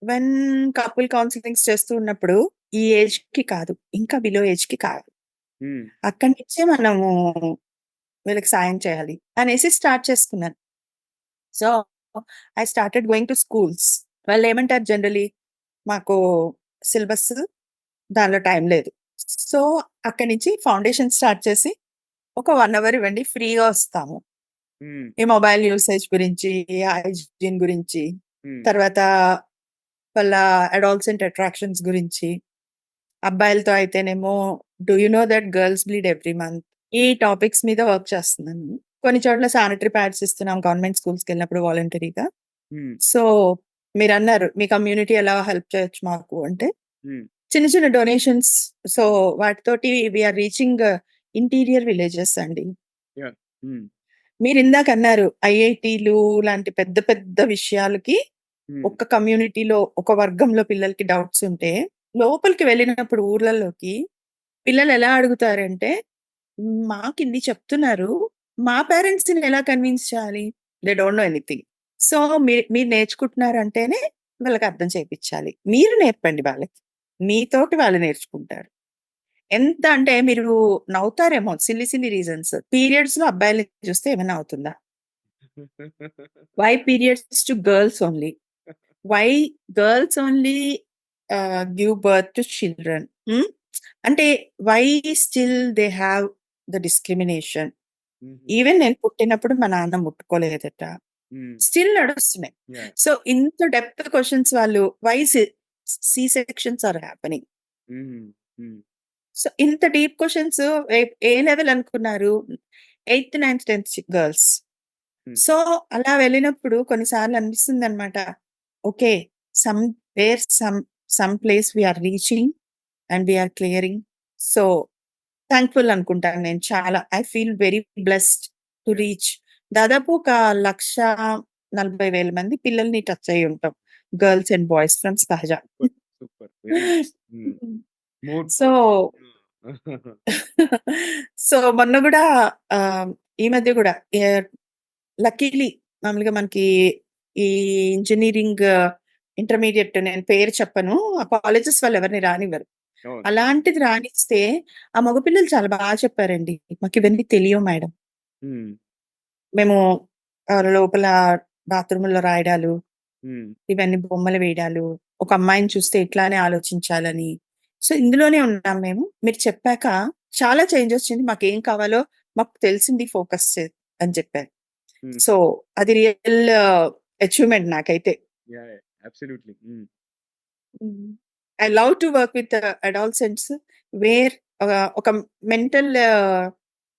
S2: వెన్ కపుల్ కౌన్సెలింగ్స్ చేస్తూ ఉన్నప్పుడు ఈ ఏజ్‌కి కాదు. ఇంకా బిలో ఏజ్‌కి కాదు.
S1: హ్మ్.
S2: అక్కడి నుంచే మనము వీళ్ళకి సాయం చేయాలి అనేసి స్టార్ట్ చేసుకున్నాను. So, I started going to schools. వాళ్ళేమంటారు జనరల్లీ మాకు సిలబస్ దానిలో టైం లేదు. సో, అక్కడి నుంచి ఫౌండేషన్ స్టార్ట్ చేసి ఒక 1 అవర్ ఇవ్వండి ఫ్రీగా వస్తాము.
S1: హ్మ్.
S2: ఈ మొబైల్ యూసేజ్ గురించి, హైజీన్ గురించి,
S1: హ్మ్.
S2: తర్వాత వాళ్ళ అడాలసెంట్ అట్రాక్షన్స్ గురించి, అబ్బాయిలతో అయితేనేమో do you know that girls bleed every month ఈ టాపిక్స్ మీద వర్క్ చేస్తున్నాను. కొన్ని చోట్ల శానిటరీ ప్యాడ్స్ ఇస్తున్నాం గవర్నమెంట్ స్కూల్స్‌కెళ్ళినప్పుడు వాలంటరీగా.
S1: హ్మ్.
S2: సో, మీరన్నారు మీ కమ్యూనిటీ ఎలా హెల్ప్ చేయొచ్చు మాకు అంటే,
S1: హ్మ్.
S2: చిన్న చిన్న డొనేషన్స్ సో, వాటితోటి we are reaching interior villages అండి.
S1: యాహ్! హ్మ్.
S2: మీరిందాకన్నారు ఐఐటీలు లాంటి పెద్ద పెద్ద విషయాలకి
S1: హ్మ్.
S2: ఒక కమ్యూనిటీలో, ఒక వర్గంలో పిల్లలకి డౌట్స్ ఉంటే, లోపలికి వెళ్ళినప్పుడు ఊర్లలోకి పిల్లలెలా అడుగుతారంటే, మాకిన్ని చెప్తున్నారు. మా పేరెంట్స్‌ని ఎలా కన్విన్స్ చేయాలి? They don't know anything. So, మీరు నేర్చుకుంటున్నారంటేనే వాళ్ళకి అర్థం చేపిచ్చాలి. మీరు నేర్పండి వాళ్ళకి. మీతోటి వాళ్ళు నేర్చుకుంటారు. ఎంత అంటే మీరు నవ్వుతారేమో సిల్లీ సిల్లీ రీజన్స్. పీరియడ్స్‌లో అబ్బాయిలని చూస్తే ఏమైనా అవుతుందా? Why periods to girls only? Why girls only give birth to children? Hmm. అంటే why still they have the discrimination.
S1: హుహు.
S2: ఈవెన్ నేను పుట్టినప్పుడు మా నాన్న ముట్టుకోలేదట.
S1: హ్మ్.
S2: స్టిల్ నడుస్తున్నాయి.
S1: యాహ్!
S2: సో, ఇంత డెప్త్ క్వెషన్స్ వాళ్ళు why C sections are happening.
S1: Hmm. Hmm.
S2: So, ఇంత డీప్ క్వెషన్స్ ఏ ఏ లెవెల్ అనుకున్నారు? ఎయిత్, నైన్త్, 10థ్ గర్ల్స్.
S1: హ్మ్.
S2: సో, అలా వెళ్ళినప్పుడు కొన్నిసార్లు అనిపిస్తుందనమాట. Okay. Some some place we are reaching and we are clearing. So, thankful అనుకుంటాను నేను చాలా. I feel very blessed to
S1: yeah!
S2: Reach. దాదాపు ఒక 1,40,000 మంది పిల్లల్ని టచ్ అయ్యి ఉంటాం. Girls and boys from Sahaja.
S1: Super. Super. Very nice. Hmm. More
S2: so
S1: power. Ah!
S2: So, మొన్న గూడా ఈ మధ్య గూడా లక్కీలీ మామూలుగా మనకి ఈ ఇంజినీరింగ్ ఇంటర్మీడియేట్ నేను పేరు చెప్పను. ఆ కాలేజెస్ వాళ్ళు ఎవరిని రానివ్వరు.
S1: అవును.
S2: అలాంటిది రానిస్తే ఆ మగపిల్లలు చాలా చెప్పారండి. "మాకివన్నీ తెలియవు మేడం.
S1: హ్మ్.
S2: మేము లోపల బాత్రూముల్లో రాయడాలు,
S1: హ్మ్.
S2: ఇవన్నీ బొమ్మలు వేయడాలు, ఒక అమ్మాయిని చూస్తే ఇట్లానే ఆలోచించాలని. సో, ఇందులోనే ఉన్నాం మేము. మీరు చెప్పాక చాలా చేంజొచ్చింది. మాకేం కావాలో మాకు తెలిసింది ఫోకస్ అని చెప్పారు.
S1: హ్మ్.
S2: సో, అది రియల్ అచీవ్‌మెంట్ నాకైతే.
S1: Yeah! Yeah! Absolutely. Hmm.
S2: Hmm. I love to work with adolescents where ఒక మెంటల్
S1: హ్మ్.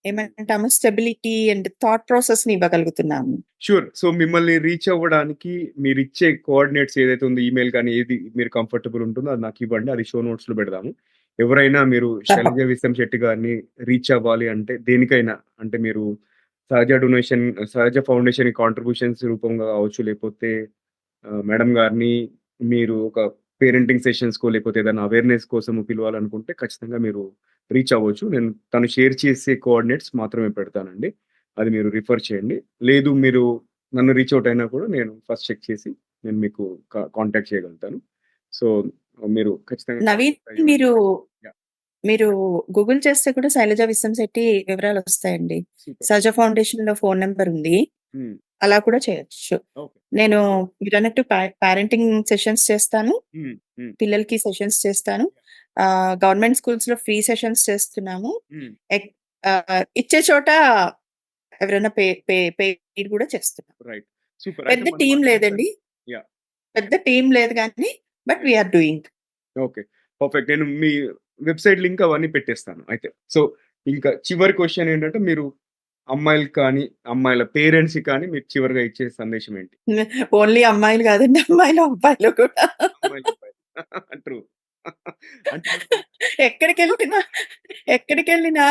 S2: ఏమంటాము స్టెబిలిటీ అండ్ థాట్ ప్రాసెస్‌ని ఇవ్వగలుగుతున్నాము.
S1: షూర్. సో, మిమ్మల్ని రీచ్ అవ్వడానికి మీరిచ్చే కోఆర్డినేట్స్ ఏదైతే ఉందో ఈమెయిల్ గాని, ఏది మీరు కంఫర్టబుల్ ఉంటుందో అది నాకివ్వండి. అది షో నోట్స్‌లో పెడదాము. ఎవరైనా మీరు
S2: తప్ప
S1: శైలజ విశంశెట్టి గారిని రీచ్ అవ్వాలి అంటే దేనికైనా అంటే మీరు సహజ డొనేషన్ సహజ ఫౌండేషన్ కాంట్రిబ్యూషన్స్ రూపంగా కావచ్చు, లేకపోతే మేడం గారిని మీరు ఒక పేరెంటింగ్ సెషన్స్‌కో లేకపోతే ఏదైనా అవేర్‌నెస్ కోసం పిలవాలనుకుంటే ఖచ్చితంగా మీరు రీచ్ అవ్వచ్చు. నేను తను షేర్ చేసే కోఆర్డినేట్స్ మాత్రమే పెడతానండి. అది మీరు రిఫర్ చేయండి. లేదు మీరు నన్ను రీచ్ ఔట్ అయినా కూడా నేను ఫస్ట్ చెక్ చేసి నేను మీకు కాంటాక్ట్ చేయగలుగుతాను. సో, మీరు ఖచ్చితంగా
S2: నవీన్
S1: కాంటాక్ట్ అయ్యండి.
S2: మీరు,
S1: యాహ్!
S2: మీరు గూగుల్ చేస్తే కూడా శైలజ విశంశెట్టి వివరాలొస్తాయండి.
S1: సూపర్.
S2: సహజ ఫౌండేషన్‌లో ఫోను నంబర్ ఉంది.
S1: హ్మ్.
S2: అలా కూడా చేయొచ్చు.
S1: ఓకే.
S2: నేను మీరన్నట్టు పేరెంటింగ్ సెషన్స్ చేస్తాను.
S1: హ్మ్. హ్మ్.
S2: పిల్లలకి సెషన్స్ చేస్తాను. గవర్నమెంట్ స్కూల్స్‌లో ఫ్రీ సెషన్స్ చేస్తున్నాము.
S1: హ్మ్.
S2: ఎక్ ఇచ్చే చోట ఎవరైనా పెయిడ్ గూడా చేస్తున్నాం.
S1: రైట్. సూపర్. అయితే
S2: పెద్ద
S1: మనం
S2: టీమ్
S1: అదేంటంటే
S2: లేదండి.
S1: యాహ్!
S2: పెద్ద టీమ్ లేదు గానీ, but
S1: yeah!
S2: We are doing.
S1: Okay. Perfect. నేను మీ వెబ్‌సైట్ లింక్ అవన్నీ పెట్టేస్తాను అయితే. సో, ఇంకా చివరి క్వెషన్ ఏంటంటే మీరు అమ్మాయిలకి కానీ, అమ్మాయిల పేరెంట్స్‌కి కానీ మీరు చివరగా ఇచ్చే సందేశం ఏంటి?
S2: ఓన్లీ అమ్మాయిలు గాదండి. అమ్మాయిలు, అబ్బాయిలు కూడా.
S1: అమ్మాయిలు, అబ్బాయిలు. ట్రూ. అంటే మనం
S2: ఎక్కడికెళ్ళినా, ఎక్కడికెళ్ళినా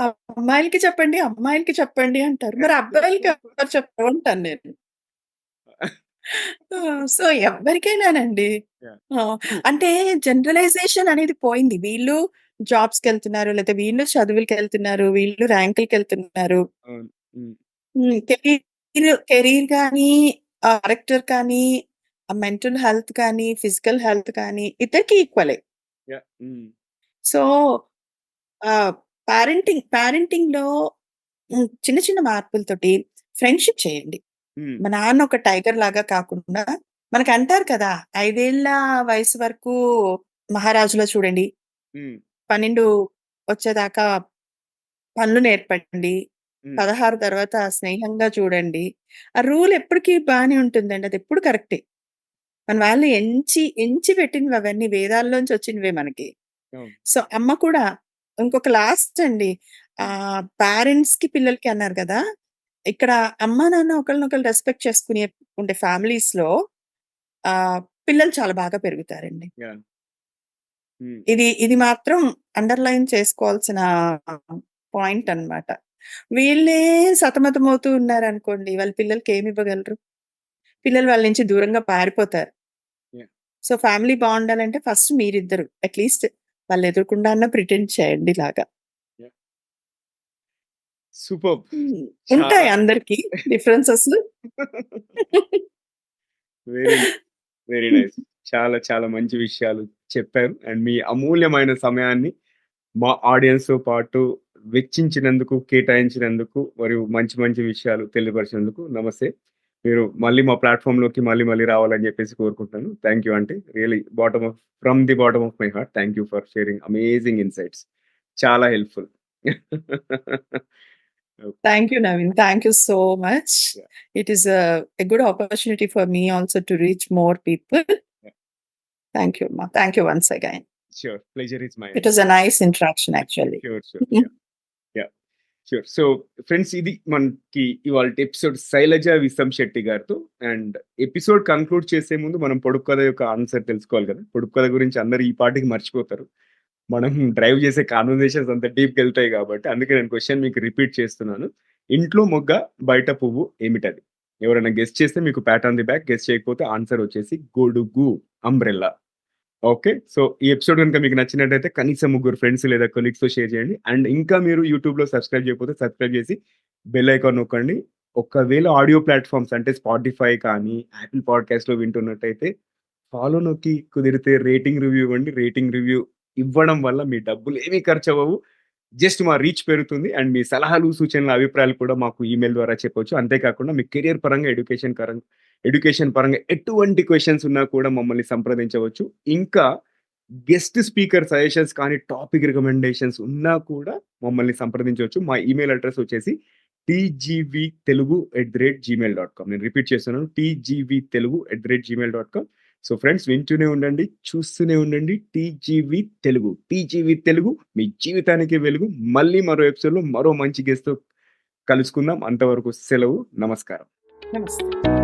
S2: అమ్మాయిలకి చెప్పండి, అమ్మాయిలకి చెప్పండి అంటారు. మరి అబ్బాయిలకి ఎవరు చెప్పరు అంటాను నేను. సో, ఎవ్వరికైనానండి.
S1: యాహ్!
S2: ఆ!
S1: ట్రూ.
S2: అంటే జనరలైజేషన్ అనేది పోయింది. వీళ్ళు జాబ్స్‌కెళ్తున్నారు, లేతే వీళ్ళు చదువులకెళ్తున్నారు, వీళ్ళు ర్యాంకులకెళ్తున్నారు.
S1: అవును. హ్మ్.
S2: కెరీర్ గానీ, క్యారెక్టర్ కానీ, మెంటల్ హెల్త్ కానీ, ఫిజికల్ హెల్త్ కానీ ఇద్దరికీ ఈక్వలే.
S1: యాహ్! హ్మ్.
S2: సో, ఆహ్, పేరెంటింగ్‌లో చిన్న చిన్న మార్పులతోటి ఫ్రెండ్‌షిప్ చేయండి.
S1: హ్మ్.
S2: మా నాన్న ఒక టైగర్ లాగా కాకుండా మనకంటారు కదా! 5 ఏళ్ల వయసు వరకు మహారాజులో చూడండి.
S1: హ్మ్.
S2: 12 వచ్చేదాకా పనులు నేర్పండి.
S1: హ్మ్.
S2: 16 తర్వాత స్నేహంగా చూడండి. ఆ రూల్ ఎప్పటికి బానే ఉంటుందండి. అదెప్పుడు కరెక్టే. మన వాళ్ళు ఎంచి పెట్టినవి అవన్నీ వేదాల్లోంచి వచ్చినవే మనకి.
S1: అవును.
S2: సో, అమ్మ కూడా ఇంకొక లాస్ట్ అండి.
S1: హ్మ్.
S2: పేరెంట్స్‌కి, పిల్లలకి అన్నారు కదా! ఇక్కడ అమ్మా, నాన్న ఒకళ్ళనొకళ్ళు రెస్పెక్ట్ చేసుకునే ఉండే ఫ్యామిలీస్‌లో పిల్లలు చాలా బాగా పెరుగుతారండి.
S1: యాహ్! హ్మ్.
S2: ఇది మాత్రం అండర్‌లైన్ చేసుకోవాల్సిన పాయింట్ అన్నమాట. వీళ్ళే సతమతమవుతూ ఉన్నారనుకోండి, వాళ్ళ పిల్లలకి ఏమి ఇవ్వగలరు? పిల్లలు వాళ్ళ నుంచి దూరంగా పారిపోతారు.
S1: యాహ్!
S2: సో, ఫ్యామిలీ బావుండాలంటే ఫస్ట్ మీరిద్దరు అట్‌లీస్ట్ వాళ్ళు ఎదురకుండా అన్నా ప్రిటెండ్ చేయండి ఇలాగా.
S1: యాహ్! సూపర్బ్.
S2: హ్మ్.
S1: చాలా
S2: ఉంటాయి అందరికి differences.
S1: Very nice. Very nice. చాలా చాలా మంచి విషయాలు చెప్పారు. అండ్ మీ అమూల్యమైన సమయాన్ని మా ఆడియన్స్‌తో పాటు వెచ్చించినందుకు, కేటాయించినందుకు మరియు మంచి మంచి విషయాలు తెలియపరిచినందుకు నమస్తే. మీరు మళ్ళీ మా ప్లాట్‌ఫార్మ్‌లోకి మళ్ళీ మళ్ళీ రావాలని చెప్పేసి కోరుకుంటున్నాను. Thank you aunty. Really from the bottom of my heart thank you for sharing amazing insights. చాలా helpful. Okay.
S2: Thank you, Naveen. Thank you so much.
S1: Yeah!
S2: It is a good opportunity for me also to reach more people.
S1: Yeah!
S2: Thank you, Ma. Thank you once again.
S1: Sure. Pleasure is
S2: It
S1: mine.
S2: was a nice interaction, actually.
S1: Sure. Yeah! Yeah! Sure. So friends, ఇది మనకి ఇవాల్టి episode Shailaja విశంశెట్టి గారితో. And episode conclude చేసే ముందు మనం పొడుపు కథ యొక్క ఆన్సర్ తెలుసుకోవాలి కదా! పొడుపు కథ గురించి అందరూ ఈ పాటికి మర్చిపోతారు. మనం డ్రైవ్ చేసే కాన్వర్జేషన్స్ అంత డీప్‌గెళ్తాయి కాబట్టి, అందుకే నేను క్వెషన్ మీకు రిపీట్ చేస్తున్నాను. ఇంట్లో మొగ్గ, బయట పువ్వు ఏమిటది? ఎవరైనా గెస్ చేస్తే మీకు Pat on the back. Guess చేయకపోతే ఆన్సర్ వచ్చేసి గొడుగు, అంబ్రెల్లా. ఓకే. సో, ఈ ఎపిసోడ్ గనుక మీకు నచ్చినట్టయితే కనీసం ముగ్గురు ఫ్రెండ్స్ లేదా కొలీగ్స్‌తో షేర్ చేయండి. అండ్ ఇంకా మీరు యూట్యూబ్‌లో సబ్స్క్రైబ్ చేయకపోతే సబ్స్క్రైబ్ చేసి బెల్ ఐకాన్ నొక్కండి. ఒకవేళ ఆడియో ప్లాట్‌ఫార్మ్స్ అంటే స్పాటిఫై కానీ, యాపిల్ పాడ్‌కాస్ట్‌లో వింటున్నట్టయితే ఫాలో నొక్కి కుదిరితే రేటింగ్ రివ్యూ ఇవ్వండి. రేటింగ్ రివ్యూ ఇవ్వడం వల్ల మీ డబ్బులేమీ ఖర్చవ్వవు. జస్ట్ మా రీచ్ పెరుగుతుంది. అండ్ మీ సలహాలు, సూచనలు, అభిప్రాయాలు కూడా మాకు ఈమెయిల్ ద్వారా చెప్పొచ్చు. అంతే కాకుండా మీ కెరియర్ పరంగా, ఎడ్యుకేషన్ పరంగా ఎటువంటి క్వెషన్స్ ఉన్నా కూడా మమ్మల్ని సంప్రదించవచ్చు. ఇంకా గెస్ట్ స్పీకర్ సజెషన్స్ కానీ, టాపిక్ రికమెండేషన్స్ ఉన్నా కూడా మమ్మల్ని సంప్రదించవచ్చు. మా ఈమెయిల్ అడ్రెస్ వచ్చేసి tgvtelugu@gmail.com. నేను రిపీట్ చేస్తున్నాను. tgvtelugu@gmail.com. సో ఫ్రెండ్స్, వింటూనే ఉండండి, చూస్తూనే ఉండండి. టీజీవీ తెలుగు. టీజీవీ తెలుగు మీ జీవితానికి వెలుగు. మళ్ళీ మరో ఎపిసోడ్‌లో మరో మంచి గెస్ట్‌తో కలుసుకుందాం. అంతవరకు సెలవు. నమస్కారం.
S2: నమస్తే.